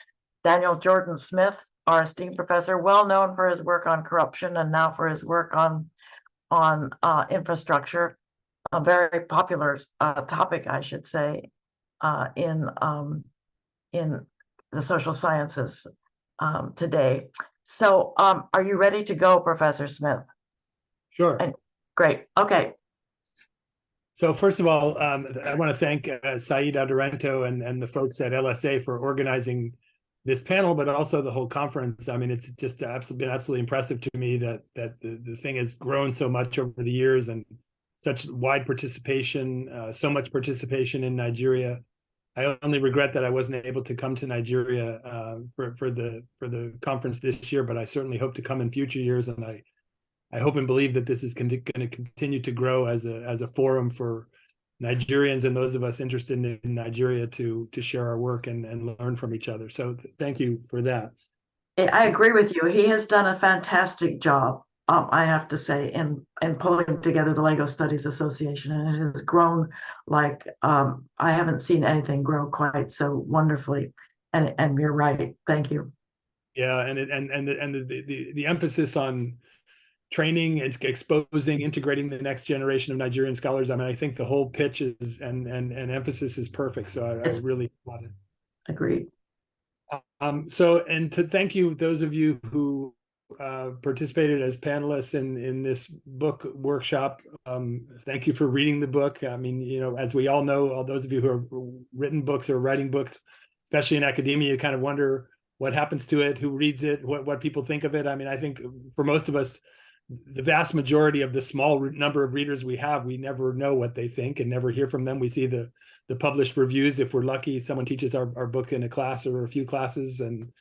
Daniel Jordan Smith, our esteemed professor, well known for his work on corruption and now for his work on infrastructure, a very popular topic, I should say, in the social sciences today. So are you ready to go, Professor Smith? Sure. Great. Okay. So first of all, I want to thank Saeed Adarento and the folks at LSA for organizing this panel, but also the whole conference. I mean, it's just been absolutely impressive to me that the thing has grown so much over the years and such wide participation, so much participation in Nigeria. I only regret that I wasn't able to come to Nigeria for the conference this year, but I certainly hope to come in future years, and I hope and believe that this is going to continue to grow as a forum for Nigerians and those of us interested in Nigeria to share our work and learn from each other. So thank you for that. I agree with you. He has done a fantastic job, I have to say, in pulling together the Lagos Studies Association, and it has grown like I haven't seen anything grow quite so wonderfully. And you're right. Thank you. Yeah, and the emphasis on training and exposing, integrating the next generation of Nigerian scholars. I mean, I think the whole pitch is and emphasis is perfect. So I really want it. Agreed. So, and to thank you, those of you who participated as panelists in this book workshop. Thank you for reading the book. I mean, as we all know, all those of you who have written books or writing books, especially in academia, you kind of wonder what happens to it, who reads it, what people think of it. I mean, I think for most of us, the vast majority of the small number of readers we have, we never know what they think and never hear from them. We see the published reviews. If we're lucky, someone teaches our book in a class or a few classes, and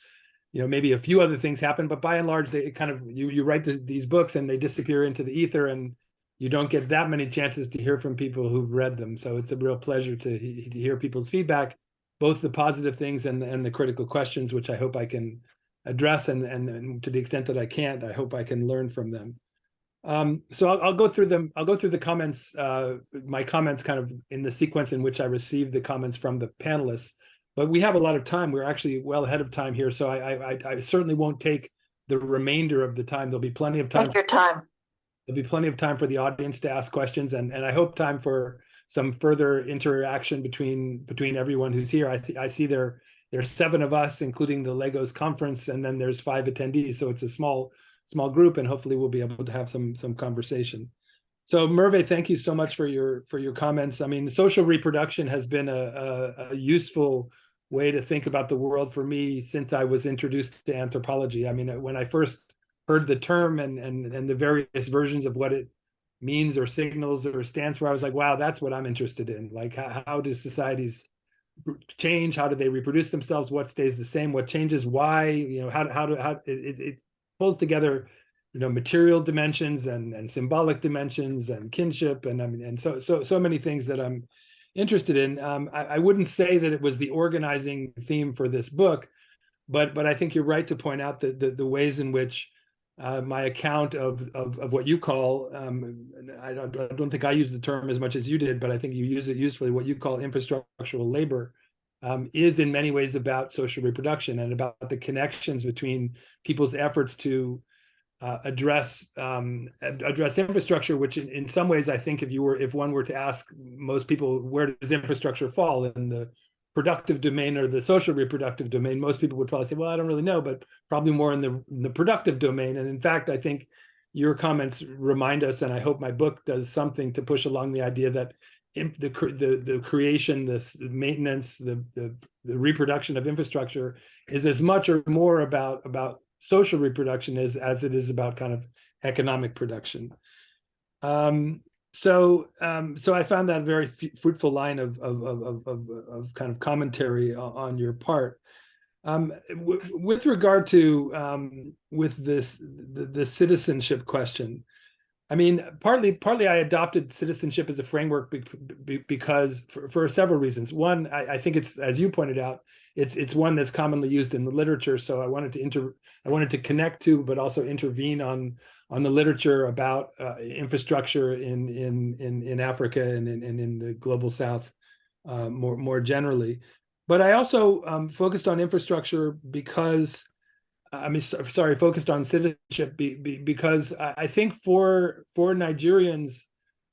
maybe a few other things happen. But by and large, they kind of you write these books and they disappear into the ether, and you don't get that many chances to hear from people who've read them. So it's a real pleasure to hear people's feedback, both the positive things and the critical questions, which I hope I can address, and to the extent that I can't, I hope I can learn from them. So I'll go through them. I'll go through the comments, my comments kind of in the sequence in which I received the comments from the panelists. But we have a lot of time. We're actually well ahead of time here. So I certainly won't take the remainder of the time. There'll be plenty of time. Take your time. There'll be plenty of time for the audience to ask questions, and I hope time for some further interaction between everyone who's here. I see there's 7 of us, including the Legos conference, and then there's 5 attendees. So it's a small group, and hopefully we'll be able to have some conversation. So Merve, thank you so much for your comments. I mean, social reproduction has been a useful way to think about the world for me since I was introduced to anthropology. I mean, when I first heard the term and the various versions of what it means or signals or stands for, I was like, wow, that's what I'm interested in. Like, how do societies change? How do they reproduce themselves? What stays the same? What changes? Why? How it pulls together, material dimensions and symbolic dimensions and kinship, and I mean, and so many things that I'm interested in. I wouldn't say that it was the organizing theme for this book, but I think you're right to point out the ways in which my account of what you call, I don't think I use the term as much as you did, but I think you use it usefully, what you call infrastructural labor, is in many ways about social reproduction and about the connections between people's efforts to address infrastructure, which in some ways, I think if one were to ask most people, where does infrastructure fall in the productive domain or the social reproductive domain, most people would probably say, well, I don't really know, but probably more in the productive domain. And in fact, I think your comments remind us, and I hope my book does something to push along the idea that the creation, this maintenance, the reproduction of infrastructure is as much or more about social reproduction as it is about kind of economic production. So I found that a very fruitful line of kind of commentary on your part. With regard to with the citizenship question, I mean, partly I adopted citizenship as a framework because for several reasons. One, I think it's, as you pointed out, it's one that's commonly used in the literature. So I wanted to connect to, but also intervene on the literature about infrastructure in Africa and in the global South more generally. But I also focused on infrastructure because. Focused on citizenship because I think for Nigerians,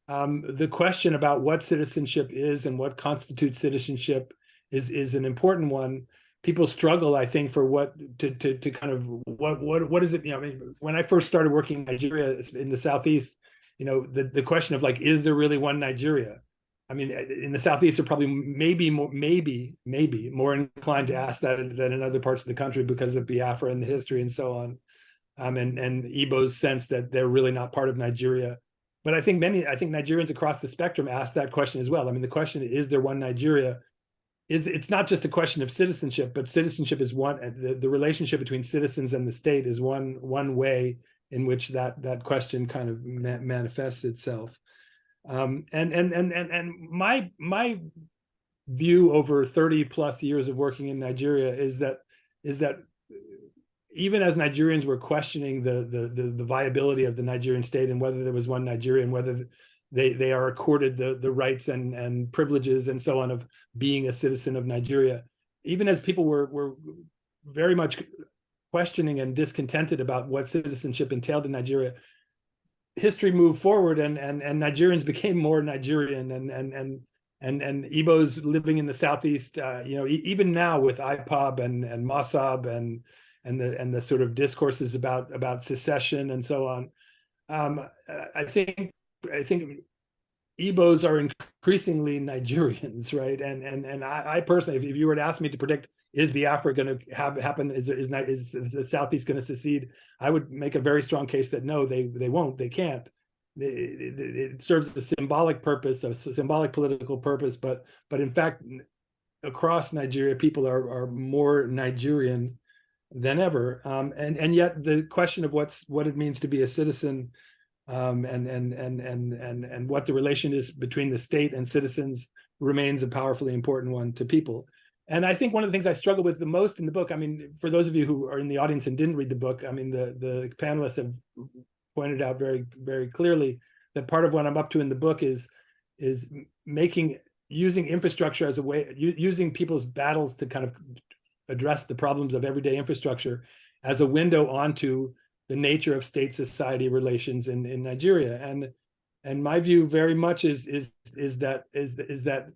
the question about what citizenship is and what constitutes citizenship is an important one. People struggle, I think, for what is it? I mean, when I first started working in Nigeria in the Southeast, the question of like, is there really one Nigeria? I mean, in the Southeast, are probably maybe more inclined to ask that than in other parts of the country because of Biafra and the history and so on, and Igbo's sense that they're really not part of Nigeria. But I think Nigerians across the spectrum ask that question as well. I mean, the question, is there one Nigeria? It's not just a question of citizenship, but citizenship is one. The relationship between citizens and the state is one way in which that question kind of manifests itself. And my view over 30 plus years of working in Nigeria is that even as Nigerians were questioning the viability of the Nigerian state and whether there was one Nigeria and whether they are accorded the rights and privileges and so on of being a citizen of Nigeria, even as people were very much questioning and discontented about what citizenship entailed in Nigeria, history moved forward and Nigerians became more Nigerian and Igbos living in the Southeast, even now with IPOB and MOSOB and the sort of discourses about secession and so on. I think Igbos are increasingly Nigerians, right? And I personally, if you were to ask me to predict, is Biafra going to happen? Is the Southeast going to secede? I would make a very strong case that no, they won't, they can't. It serves a symbolic purpose, a symbolic political purpose, but in fact, across Nigeria, people are more Nigerian than ever, and yet the question of what it means to be a citizen, and what the relation is between the state and citizens remains a powerfully important one to people. And I think one of the things I struggle with the most in the book, I mean, for those of you who are in the audience and didn't read the book, I mean, the panelists have pointed out very, very clearly that part of what I'm up to in the book is using infrastructure as a way, using people's battles to kind of address the problems of everyday infrastructure as a window onto the nature of state-society relations in Nigeria. And my view very much is that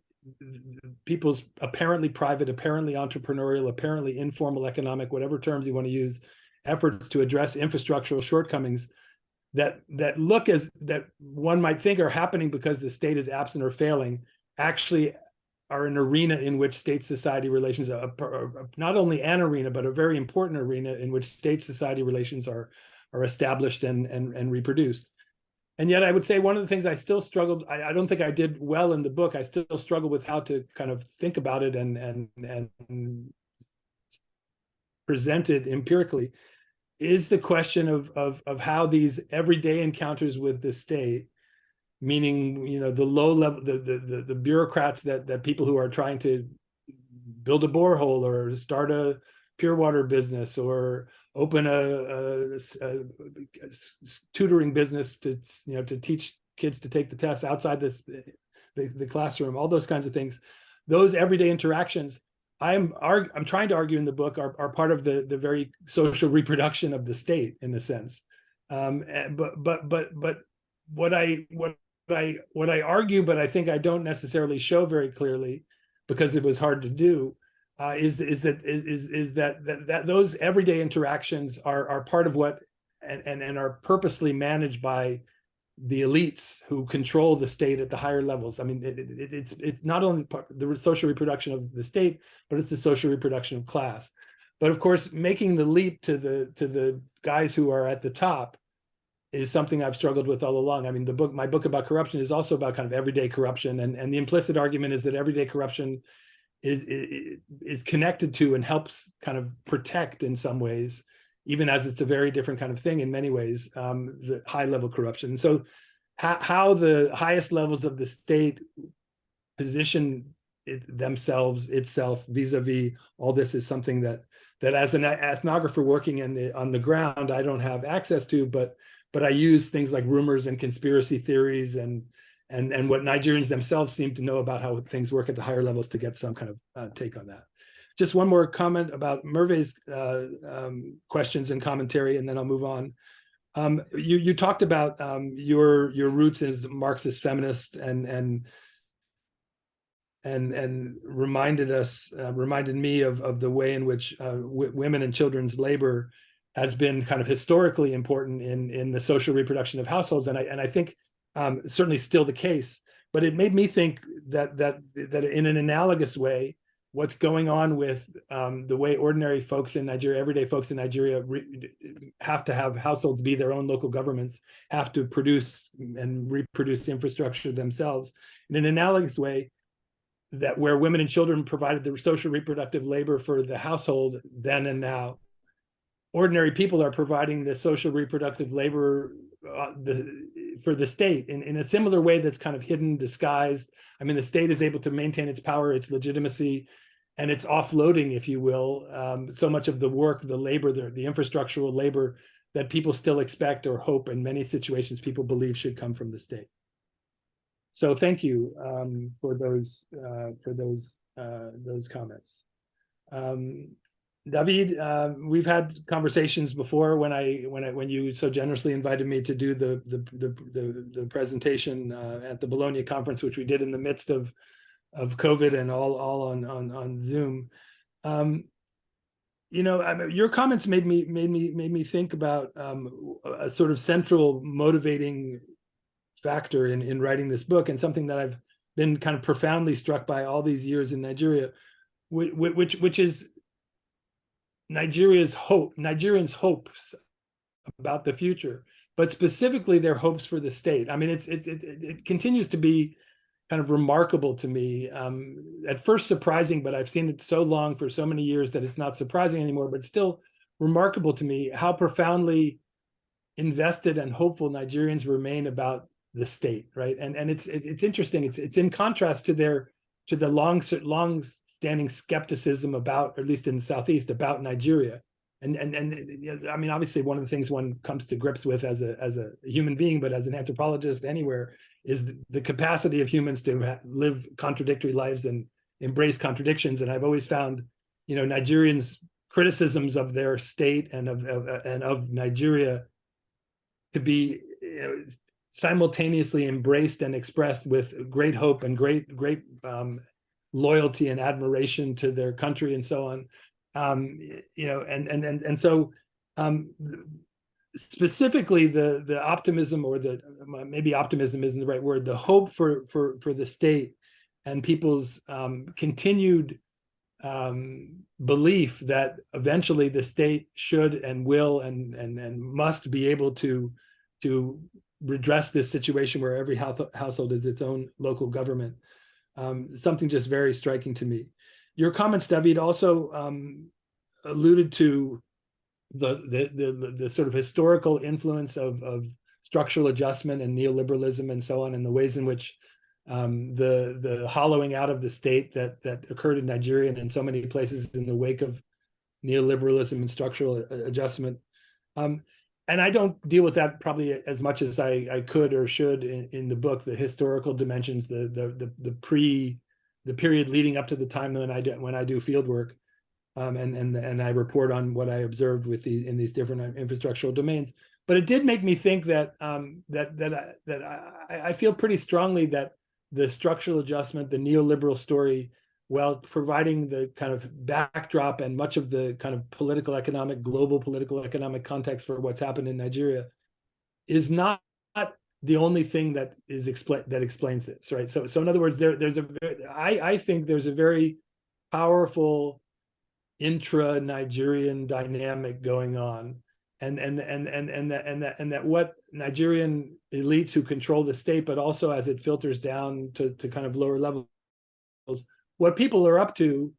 people's apparently private, apparently entrepreneurial, apparently informal economic, whatever terms you want to use, efforts to address infrastructural shortcomings that one might think are happening because the state is absent or failing, actually are an arena in which state-society relations are not only an arena, but a very important arena in which state-society relations are established and reproduced. And yet I would say one of the things I still struggled, I don't think I did well in the book, I still struggle with how to kind of think about it and present it empirically, is the question of how these everyday encounters with the state, meaning, you know, the low level, the bureaucrats that people who are trying to build a borehole or start a pure water business or open a tutoring business to, you know, to teach kids to take the test outside the classroom, all those kinds of things, those everyday interactions, I'm trying to argue in the book are part of the very social reproduction of the state in a sense. But what I argue, but I think I don't necessarily show very clearly because it was hard to do, is that those everyday interactions are part of what and are purposely managed by the elites who control the state at the higher levels. I mean, it's not only the social reproduction of the state, but it's the social reproduction of class. But of course, making the leap to the guys who are at the top is something I've struggled with all along. I mean, my book about corruption is also about kind of everyday corruption, and the implicit argument is that everyday corruption is connected to and helps kind of protect in some ways, even as it's a very different kind of thing in many ways, the high level corruption. So how the highest levels of the state position itself vis-a-vis all this is something that as an ethnographer working on the ground, I don't have access to, but I use things like rumors and conspiracy theories and what Nigerians themselves seem to know about how things work at the higher levels to get some kind of take on that. Just one more comment about Merve's questions and commentary, and then I'll move on. You talked about your roots as Marxist feminist and reminded me of the way in which women and children's labor has been kind of historically important in the social reproduction of households, and I think certainly still the case. But it made me think that in an analogous way, what's going on with the way ordinary folks in Nigeria, everyday folks in Nigeria, have to have households be their own local governments, have to produce and reproduce infrastructure themselves. In an analogous way, that where women and children provided the social reproductive labor for the household then and now, ordinary people are providing the social reproductive labor for the state in a similar way that's kind of hidden, disguised. I mean, the state is able to maintain its power, its legitimacy, and it's offloading, if you will, so much of the work, the labor, the infrastructural labor that people still expect or hope in many situations people believe should come from the state. So thank you for those comments. David, we've had conversations before when you so generously invited me to do the presentation at the Bologna conference, which we did in the midst of COVID and all on Zoom. You know, I mean, your comments made me think about a sort of central motivating factor in writing this book, and something that I've been kind of profoundly struck by all these years in Nigeria, which is Nigerians' hopes about the future, but specifically their hopes for the state. I mean, it continues to be kind of remarkable to me. At first surprising, but I've seen it so long, for so many years, that it's not surprising anymore, but still remarkable to me how profoundly invested and hopeful Nigerians remain about the state, right? And it's interesting. It's in contrast to the long-standing skepticism about, or at least in the Southeast, about Nigeria. And I mean, obviously, one of the things one comes to grips with as a human being, but as an anthropologist anywhere, is the capacity of humans to live contradictory lives and embrace contradictions. And I've always found, Nigerians' criticisms of their state and of Nigeria to be simultaneously embraced and expressed with great hope and great loyalty and admiration to their country and so on. So specifically the optimism, or maybe optimism isn't the right word, the hope for the state and people's continued belief that eventually the state should and will and must be able to redress this situation where every household is its own local government. Something just very striking to me. Your comments, David, also alluded to the sort of historical influence of structural adjustment and neoliberalism and so on, and the ways in which the hollowing out of the state that occurred in Nigeria and in so many places in the wake of neoliberalism and structural adjustment. And I don't deal with that probably as much as I could or should in the book, the historical dimensions, the period leading up to the time when I do field work, and I report on what I observed in these different infrastructural domains. But it did make me think that I feel pretty strongly that the structural adjustment, the neoliberal story, while providing the kind of backdrop and much of the kind of global political economic context for what's happened in Nigeria, is not the only thing that explains this, right? So in other words, I think there's a very powerful intra-Nigerian dynamic going on, and that what Nigerian elites who control the state, but also as it filters down to kind of lower levels, what people are up to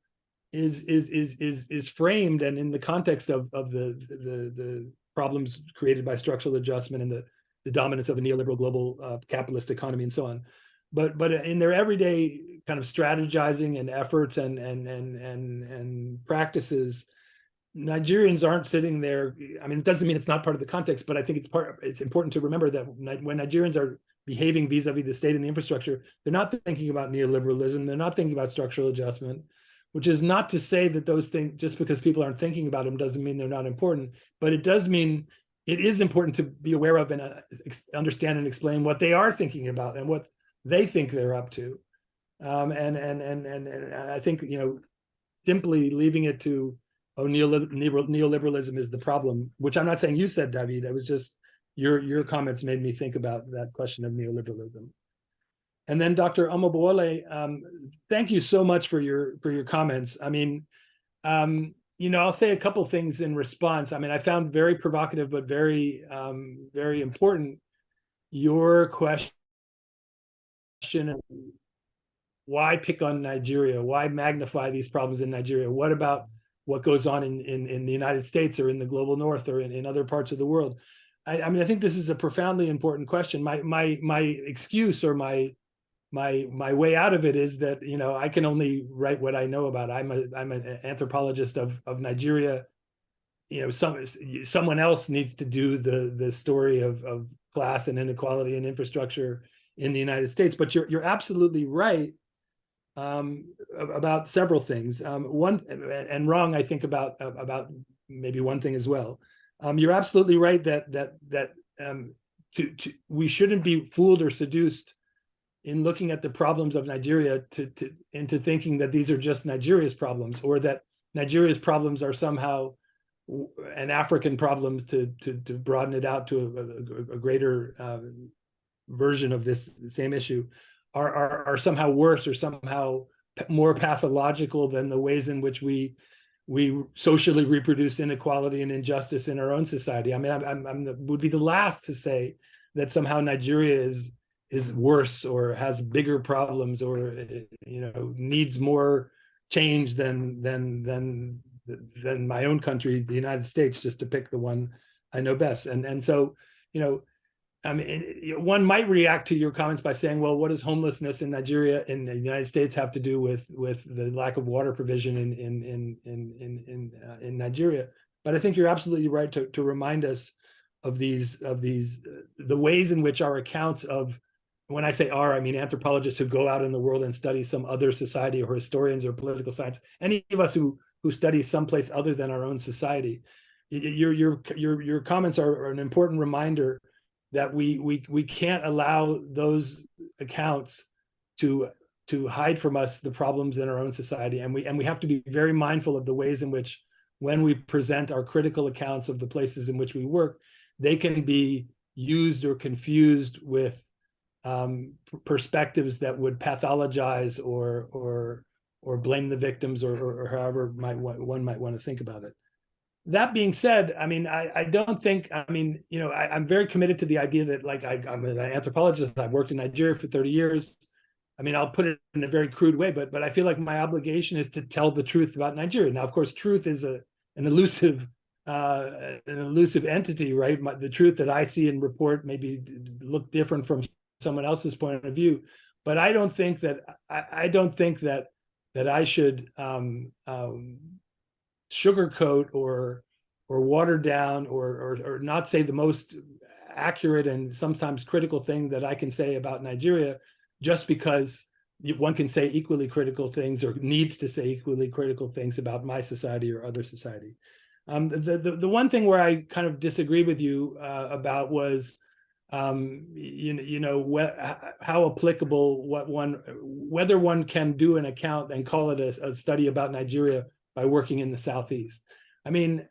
is framed and in the context of the problems created by structural adjustment and the dominance of a neoliberal global capitalist economy and so on. But in their everyday kind of strategizing and efforts and practices, Nigerians aren't sitting there. I mean, it doesn't mean it's not part of the context, but I think it's important to remember that when Nigerians are behaving vis-a-vis the state and the infrastructure, they're not thinking about neoliberalism, they're not thinking about structural adjustment, which is not to say that those things, just because people aren't thinking about them, doesn't mean they're not important, but it does mean it is important to be aware of and understand and explain what they are thinking about and what they think they're up to. And I think, simply leaving it to, neoliberalism is the problem, which I'm not saying you said, David. It was just your comments made me think about that question of neoliberalism. And then Dr. Omobowale, thank you so much for your comments. I mean, I'll say a couple things in response. I mean, I found very provocative, but very, very important, your question, why pick on Nigeria? Why magnify these problems in Nigeria? What about what goes on in the United States or in the global North or in other parts of the world? I mean, I think this is a profoundly important question. My excuse or my way out of it is that, I can only write what I know about. I'm an anthropologist of Nigeria. Someone else needs to do the story of class and inequality and infrastructure in the United States. But you're absolutely right about several things. One, and wrong, I think, about maybe one thing as well. You're absolutely right that we shouldn't be fooled or seduced in looking at the problems of Nigeria into thinking that these are just Nigeria's problems, or that Nigeria's problems are somehow an African problems to broaden it out to a greater version of this same issue are somehow worse or somehow more pathological than the ways in which we socially reproduce inequality and injustice in our own society. I mean, would be the last to say that somehow Nigeria is worse or has bigger problems or needs more change than my own country, the United States, just to pick the one I know best. And so, I mean, one might react to your comments by saying, well, what does homelessness in Nigeria and the United States have to do with the lack of water provision in Nigeria? But I think you're absolutely right to remind us of the ways in which our accounts of, when I say our, I mean anthropologists who go out in the world and study some other society, or historians or political science, any of us who study someplace other than our own society. Your comments are an important reminder that we can't allow those accounts to hide from us the problems in our own society, and we have to be very mindful of the ways in which, when we present our critical accounts of the places in which we work, they can be used or confused with perspectives that would pathologize or blame the victims, or however one might want to think about it. That being said, I mean, I don't think, I mean, I'm very committed to the idea that, like, I'm an anthropologist. I've worked in Nigeria for 30 years. I mean, I'll put it in a very crude way, but I feel like my obligation is to tell the truth about Nigeria. Now, of course, truth is an elusive entity, right? The truth that I see and report maybe look different from someone else's point of view, but I don't think that I should sugarcoat or water down or not say the most accurate and sometimes critical thing that I can say about Nigeria, just because one can say equally critical things or needs to say equally critical things about my society or other society. The one thing where I kind of disagree with you about was how applicable whether one can do an account and call it a study about Nigeria by working in the Southeast. I mean,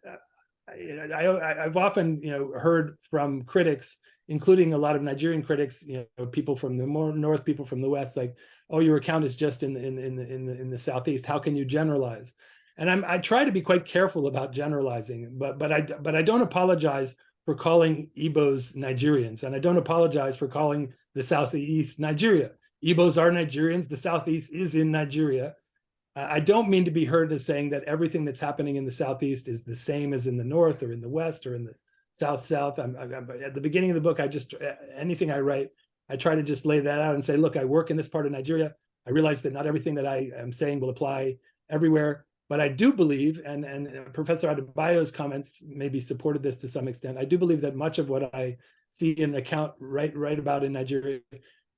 I've often heard from critics, including a lot of Nigerian critics, people from the more north, people from the west, like, oh, your account is just in the Southeast. How can you generalize? And I try to be quite careful about generalizing, but I don't apologize for calling Igbos Nigerians, and I don't apologize for calling the Southeast Nigeria. Igbos are Nigerians. The Southeast is in Nigeria. I don't mean to be heard as saying that everything that's happening in the Southeast is the same as in the North or in the West or in the South. I'm at the beginning of the book, anything I write, I try to just lay that out and say, look, I work in this part of Nigeria. I realize that not everything that I am saying will apply everywhere, but I do believe, and Professor Adebayo's comments maybe supported this to some extent, I do believe that much of what I see in the account right about in Nigeria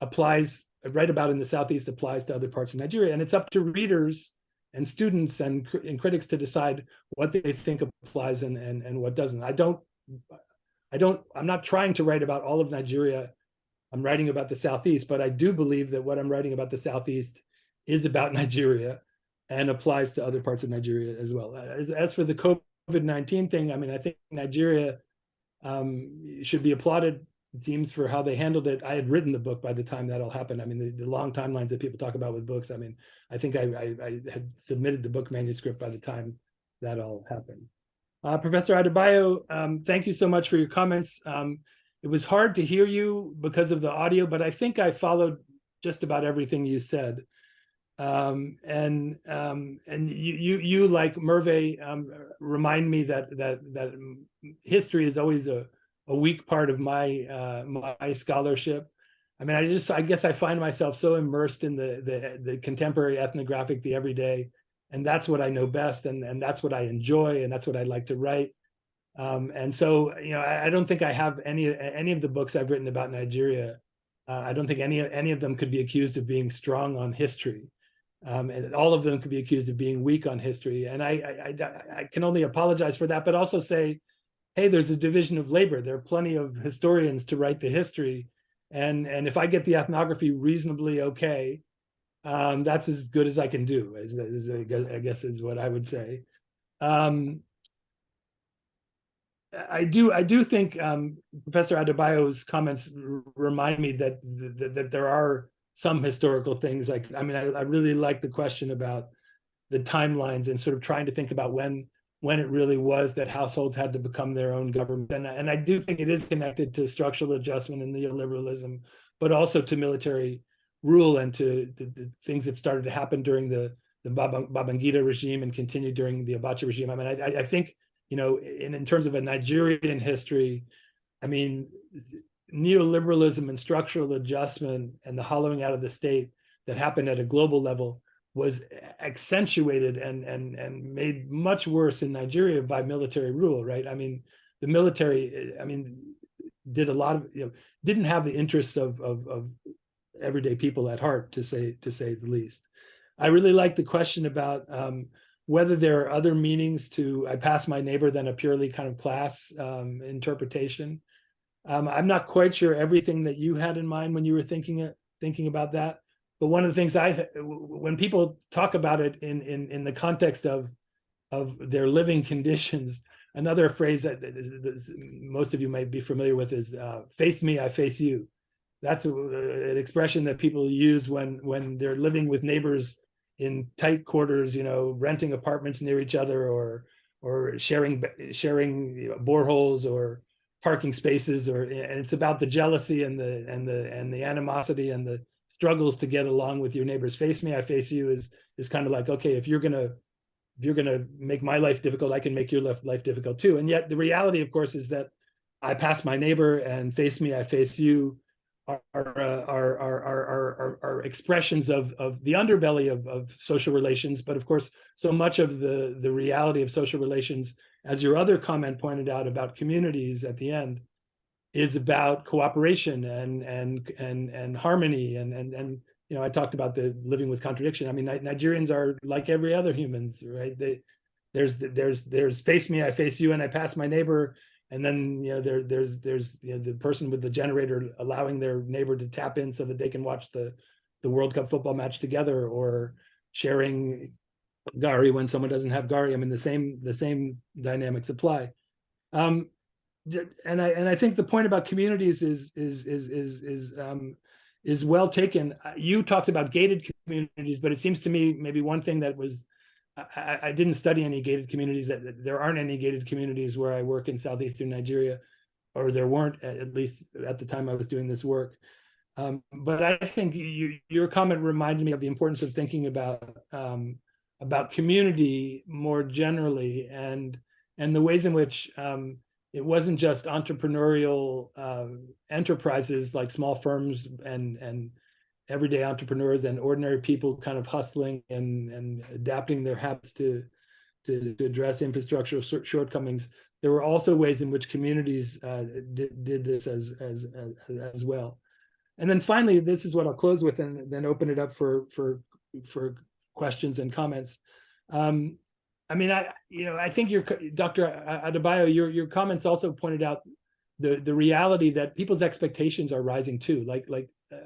applies, right about in the Southeast applies to other parts of Nigeria. And it's up to readers and students and critics to decide what they think applies and what doesn't. I'm not trying to write about all of Nigeria. I'm writing about the Southeast, but I do believe that what I'm writing about the Southeast is about Nigeria and applies to other parts of Nigeria as well. As for the COVID-19 thing, I mean, I think Nigeria should be applauded, it seems, for how they handled it. I had written the book by the time that all happened. I mean, the long timelines that people talk about with books, I mean, I think I had submitted the book manuscript by the time that all happened. Professor Adebayo, thank you so much for your comments. It was hard to hear you because of the audio, but I think I followed just about everything you said. And you like Merve remind me that history is always a weak part of my scholarship. I mean, I guess I find myself so immersed in the contemporary ethnographic, the everyday, and that's what I know best, and that's what I enjoy, and that's what I like to write. And so, I don't think I have any of the books I've written about Nigeria. I don't think any of them could be accused of being strong on history. And all of them could be accused of being weak on history. And I can only apologize for that, but also say, hey, there's a division of labor. There are plenty of historians to write the history. And if I get the ethnography reasonably okay, that's as good as I can do, I guess is what I would say. I do think Professor Adebayo's comments remind me that there are some historical things. Like, I mean, I really like the question about the timelines and sort of trying to think about when it really was that households had to become their own government. And I do think it is connected to structural adjustment and neoliberalism, but also to military rule and to the things that started to happen during the Babangida regime and continued during the Abacha regime. I mean, I think, you know, in terms of a Nigerian history, I mean, neoliberalism and structural adjustment and the hollowing out of the state that happened at a global level was accentuated and made much worse in Nigeria by military rule, right? I mean, the military, I mean, did a lot of, you know, didn't have the interests of everyday people at heart, to say the least. I really like the question about whether there are other meanings to "I pass my neighbor" than a purely kind of class interpretation. I'm not quite sure everything that you had in mind when you were thinking about that. But one of the things when people talk about it in the context of their living conditions, another phrase that most of you might be familiar with is "face me, I face you." That's an expression that people use when they're living with neighbors in tight quarters, you know, renting apartments near each other, or sharing boreholes or parking spaces, and it's about the jealousy and the animosity and the struggles to get along with your neighbors. "Face me, I face you" is kind of like, okay, if you're gonna make my life difficult, I can make your life difficult too. And yet the reality, of course, is that "I pass my neighbor" and "face me, I face you" are expressions of the underbelly of social relations. But of course, so much of the reality of social relations, as your other comment pointed out about communities at the end, is about cooperation and harmony. And you know, I talked about the living with contradiction. I mean, Nigerians are like every other humans, right? There's "face me, I face you," and "I pass my neighbor." And then, you know, there's you know, the person with the generator allowing their neighbor to tap in so that they can watch the World Cup football match together, or sharing gari when someone doesn't have gari. I mean, the same dynamics apply. And I think the point about communities is well taken. You talked about gated communities, but it seems to me maybe one thing that was, I didn't study any gated communities, that there aren't any gated communities where I work in southeastern Nigeria, or there weren't, at least at the time I was doing this work. But I think your comment reminded me of the importance of thinking about community more generally, and the ways in which it wasn't just entrepreneurial enterprises like small firms and everyday entrepreneurs and ordinary people kind of hustling and adapting their habits to address infrastructural shortcomings. There were also ways in which communities did this as well. And then finally, this is what I'll close with, and then open it up for questions and comments. I mean, I think Dr. Adebayo, your comments also pointed out the reality that people's expectations are rising too. Like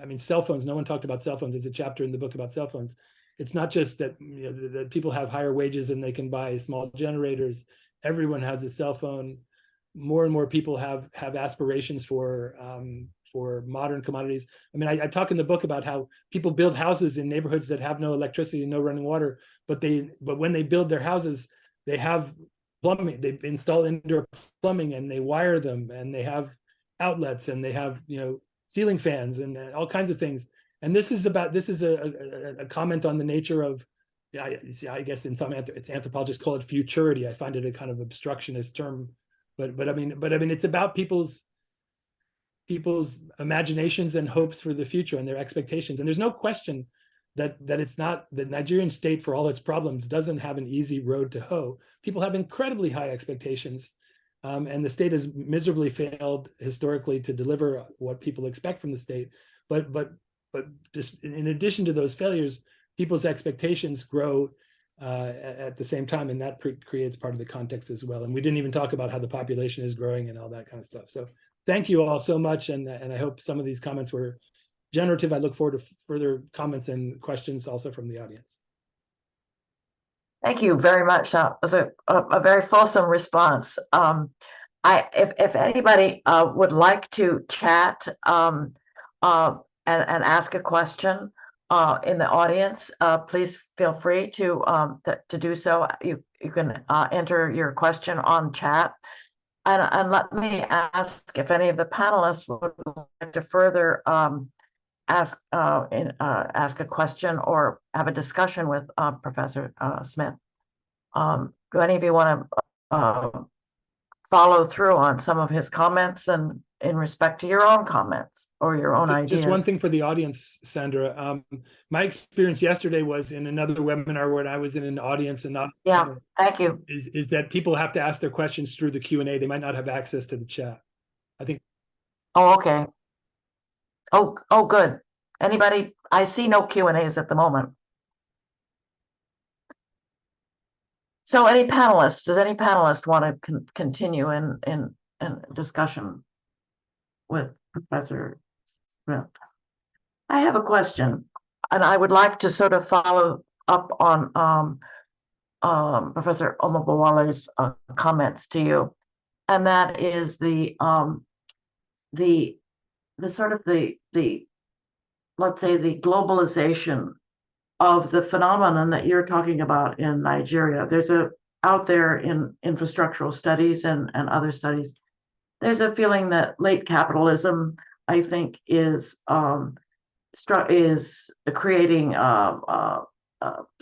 I mean, cell phones. No one talked about cell phones. There's a chapter in the book about cell phones. It's not just that, you know, that people have higher wages and they can buy small generators. Everyone has a cell phone. More and more people have aspirations for modern commodities. I mean, I talk in the book about how people build houses in neighborhoods that have no electricity and no running water, but when they build their houses, they have plumbing. They install indoor plumbing and they wire them, and they have outlets, and they have, you know, ceiling fans and all kinds of things. And this is a comment on the nature of, I guess in some anthropologists call it futurity. I find it a kind of obstructionist term, but I mean it's about people's imaginations and hopes for the future and their expectations. And there's no question that it's not, the Nigerian state, for all its problems, doesn't have an easy road to hoe. People have incredibly high expectations. And the state has miserably failed historically to deliver what people expect from the state. But just in addition to those failures, people's expectations grow at the same time, and that creates part of the context as well. And we didn't even talk about how the population is growing and all that kind of stuff. So thank you all so much, and I hope some of these comments were generative. I look forward to further comments and questions also from the audience. Thank you very much. That was a very fulsome response. if anybody would like to chat and ask a question in the audience, please feel free to do so. You can enter your question on chat. And let me ask if any of the panelists would like to further ask a question or have a discussion with Professor Smith. Do any of you want to follow through on some of his comments and in respect to your own comments or your own ideas? Just one thing for the audience, Sandra. My experience yesterday was in another webinar where I was in an audience and not. Yeah, thank you. Is that people have to ask their questions through the Q&A. They might not have access to the chat. I think. Oh, okay. Oh, good. Anybody? I see no Q&As at the moment. So any panelists, does any panelist want to continue in discussion with Professor Smith? I have a question, and I would like to sort of follow up on Professor Omobowale's comments to you, and that is the sort of the let's say the globalization of the phenomenon that you're talking about in Nigeria. There's out there in infrastructural studies and other studies, there's a feeling that late capitalism, I think, is creating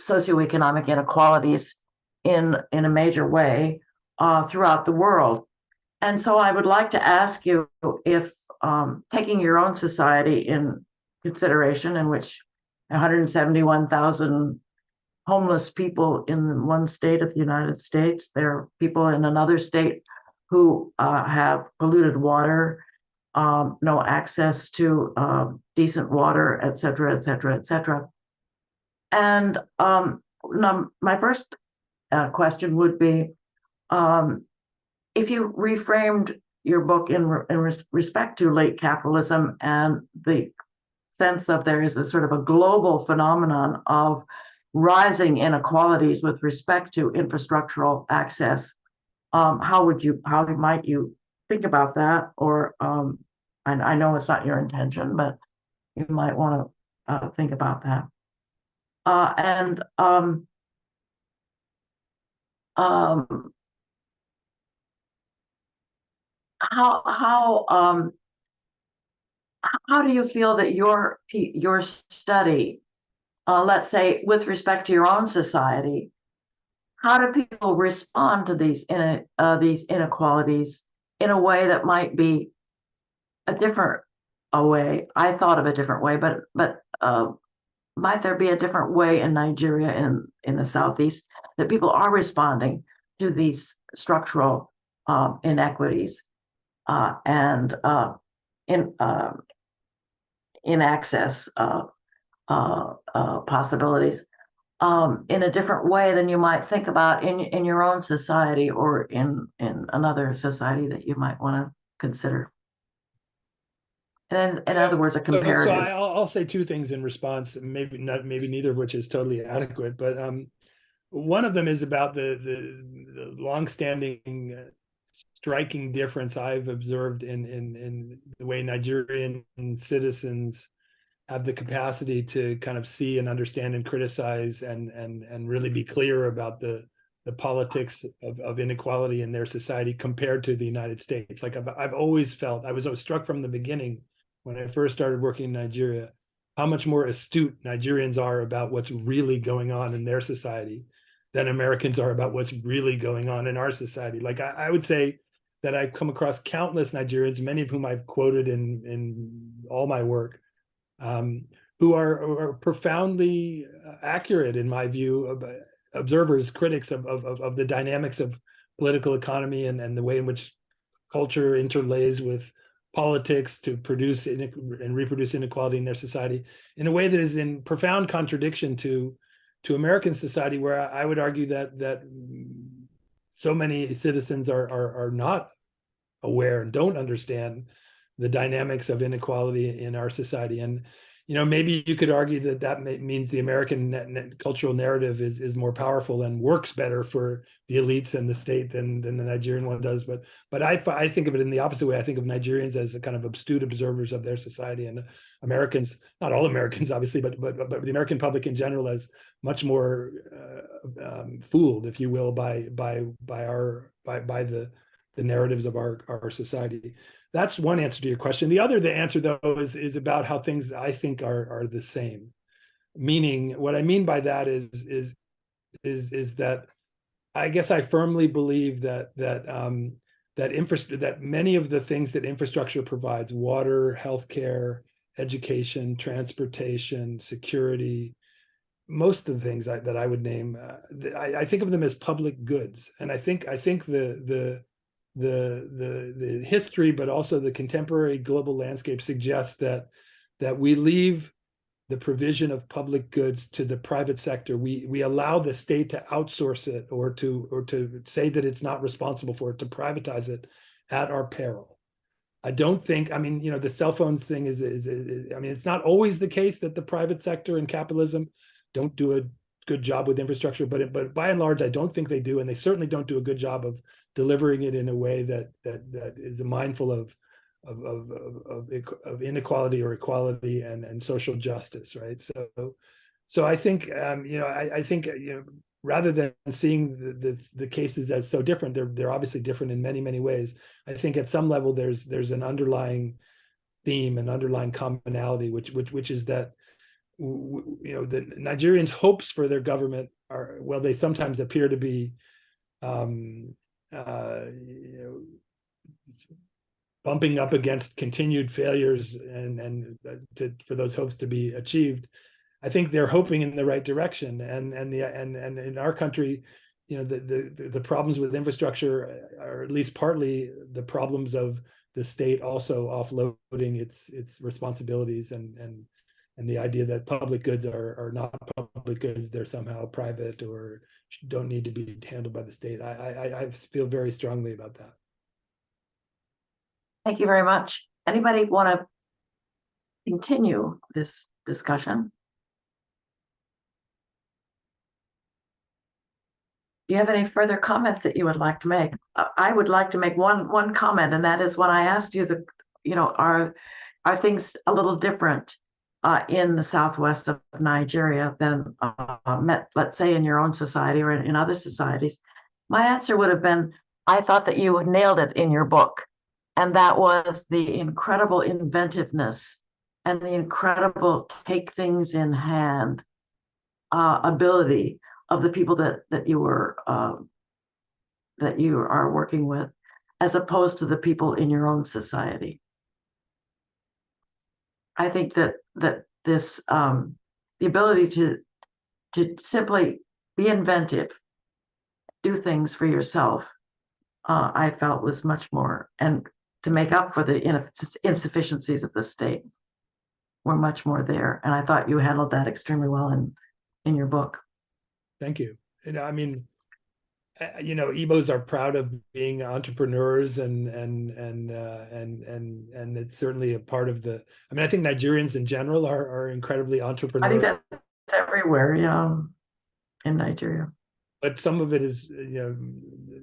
socioeconomic inequalities in a major way throughout the world. And so I would like to ask you if, taking your own society in consideration, in which 171,000 homeless people in one state of the United States, there are people in another state who have polluted water, no access to decent water, et cetera, et cetera, et cetera. And now my first question would be, if you reframed your book in respect to late capitalism and the sense of there is a sort of a global phenomenon of rising inequalities with respect to infrastructural access, how might you think about that? Or I know it's not your intention, but you might want to think about that. How do you feel that your study, let's say with respect to your own society, how do people respond to these inequalities in a way that might be a different way? I thought of a different way, but might there be a different way in Nigeria in the Southeast that people are responding to these structural inequities and in access possibilities in a different way than you might think about in your own society or in another society that you might want to consider? And in other words, a comparative. So I'll say two things in response, maybe neither of which is totally adequate, but one of them is about the longstanding striking difference I've observed in the way Nigerian citizens have the capacity to kind of see and understand and criticize and really be clear about the politics of inequality in their society compared to the United States. Like I've always felt, I was struck from the beginning when I first started working in Nigeria, how much more astute Nigerians are about what's really going on in their society than Americans are about what's really going on in our society. Like I would say that I've come across countless Nigerians, many of whom I've quoted in all my work, who are profoundly accurate, in my view, observers, critics of the dynamics of political economy and the way in which culture interlays with politics to produce and reproduce inequality in their society in a way that is in profound contradiction to American society, where I would argue that so many citizens are not aware and don't understand the dynamics of inequality in our society. And maybe you could argue that means the American cultural narrative is more powerful and works better for the elites and the state than the Nigerian one does. But I think of it in the opposite way. I think of Nigerians as a kind of astute observers of their society, and Americans, not all Americans obviously, but the American public in general, as much more fooled, if you will, by the narratives of our society. That's one answer to your question. The answer though is about how things I think are the same. Meaning, what I mean by that is that I guess I firmly believe that many of the things that infrastructure provides, water, healthcare, education, transportation, security, most of the things that I would name, I think of them as public goods, and I think the history, but also the contemporary global landscape suggests that we leave the provision of public goods to the private sector. We allow the state to outsource it, or to say that it's not responsible for it, to privatize it at our peril. I don't think, the cell phones thing is it's not always the case that the private sector and capitalism don't do a good job with infrastructure, but by and large, I don't think they do, and they certainly don't do a good job of delivering it in a way that is mindful of inequality or equality and social justice, right? So I think I think rather than seeing the cases as so different, they're obviously different in many ways. I think at some level there's an underlying theme, an underlying commonality, which is that the Nigerians' hopes for their government are, well, they sometimes appear to be bumping up against continued failures, and for those hopes to be achieved. I think they're hoping in the right direction, and in our country, the problems with infrastructure are at least partly the problems of the state also offloading its responsibilities, and the idea that public goods are not public goods, they're somehow private or don't need to be handled by the state. I feel very strongly about that. Thank you very much. Anybody want to continue this discussion? Do you have any further comments that you would like to make? I would like to make one comment, and that is when I asked you are things a little different in the southwest of Nigeria than let's say in your own society or in other societies? My answer would have been, I thought that you had nailed it in your book, and that was the incredible inventiveness and the incredible take things in hand ability of the people that you are working with, as opposed to the people in your own society. I think that this the ability to simply be inventive, do things for yourself, I felt was much more, and to make up for the insufficiencies of the state, were much more there. And I thought you handled that extremely well in your book. Thank you. Igbos are proud of being entrepreneurs, and it's certainly a part of the. I think Nigerians in general are incredibly entrepreneurial. I think that's everywhere, in Nigeria. But some of it is,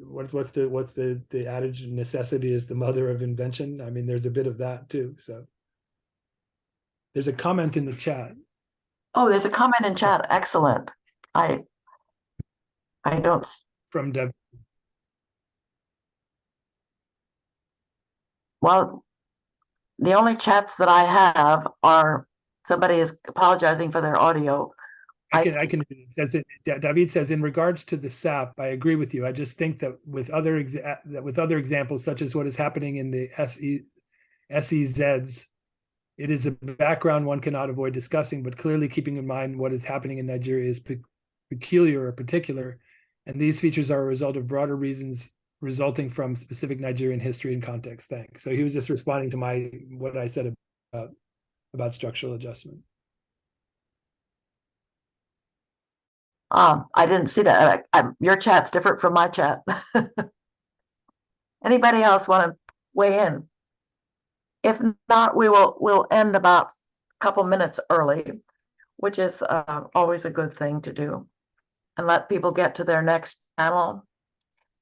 what's the adage? Necessity is the mother of invention. There's a bit of that too. So there's a comment in the chat. Oh, there's a comment in chat. Excellent. I don't. From Deb. Well, the only chats that I have are somebody is apologizing for their audio. David says, in regards to the SAP, I agree with you. I just think that with other examples, such as what is happening in the SEZs, it is a background one cannot avoid discussing, but clearly keeping in mind what is happening in Nigeria is peculiar or particular, and these features are a result of broader reasons resulting from specific Nigerian history and context. Thanks. So he was just responding to what I said about structural adjustment. I didn't see that. Your chat's different from my chat. Anybody else want to weigh in? If not, we'll end about couple minutes early, which is always a good thing to do, and let people get to their next panel.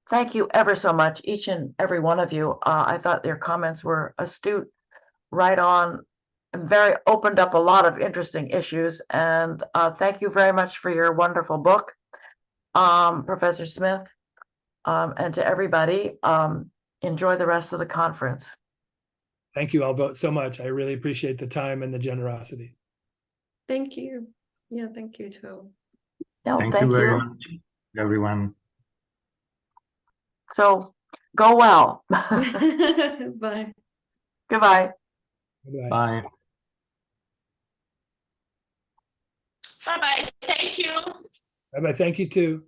Thank you ever so much, each and every one of you. I thought your comments were astute, right on, and very opened up a lot of interesting issues. And thank you very much for your wonderful book, Professor Smith, and to everybody. Enjoy the rest of the conference. Thank you all both so much. I really appreciate the time and the generosity. Thank you. Yeah, thank you too. No, Thank you very much, everyone. So go well. Bye. Goodbye. Bye-bye. Bye. Bye-bye. Thank you. Bye-bye. Thank you too.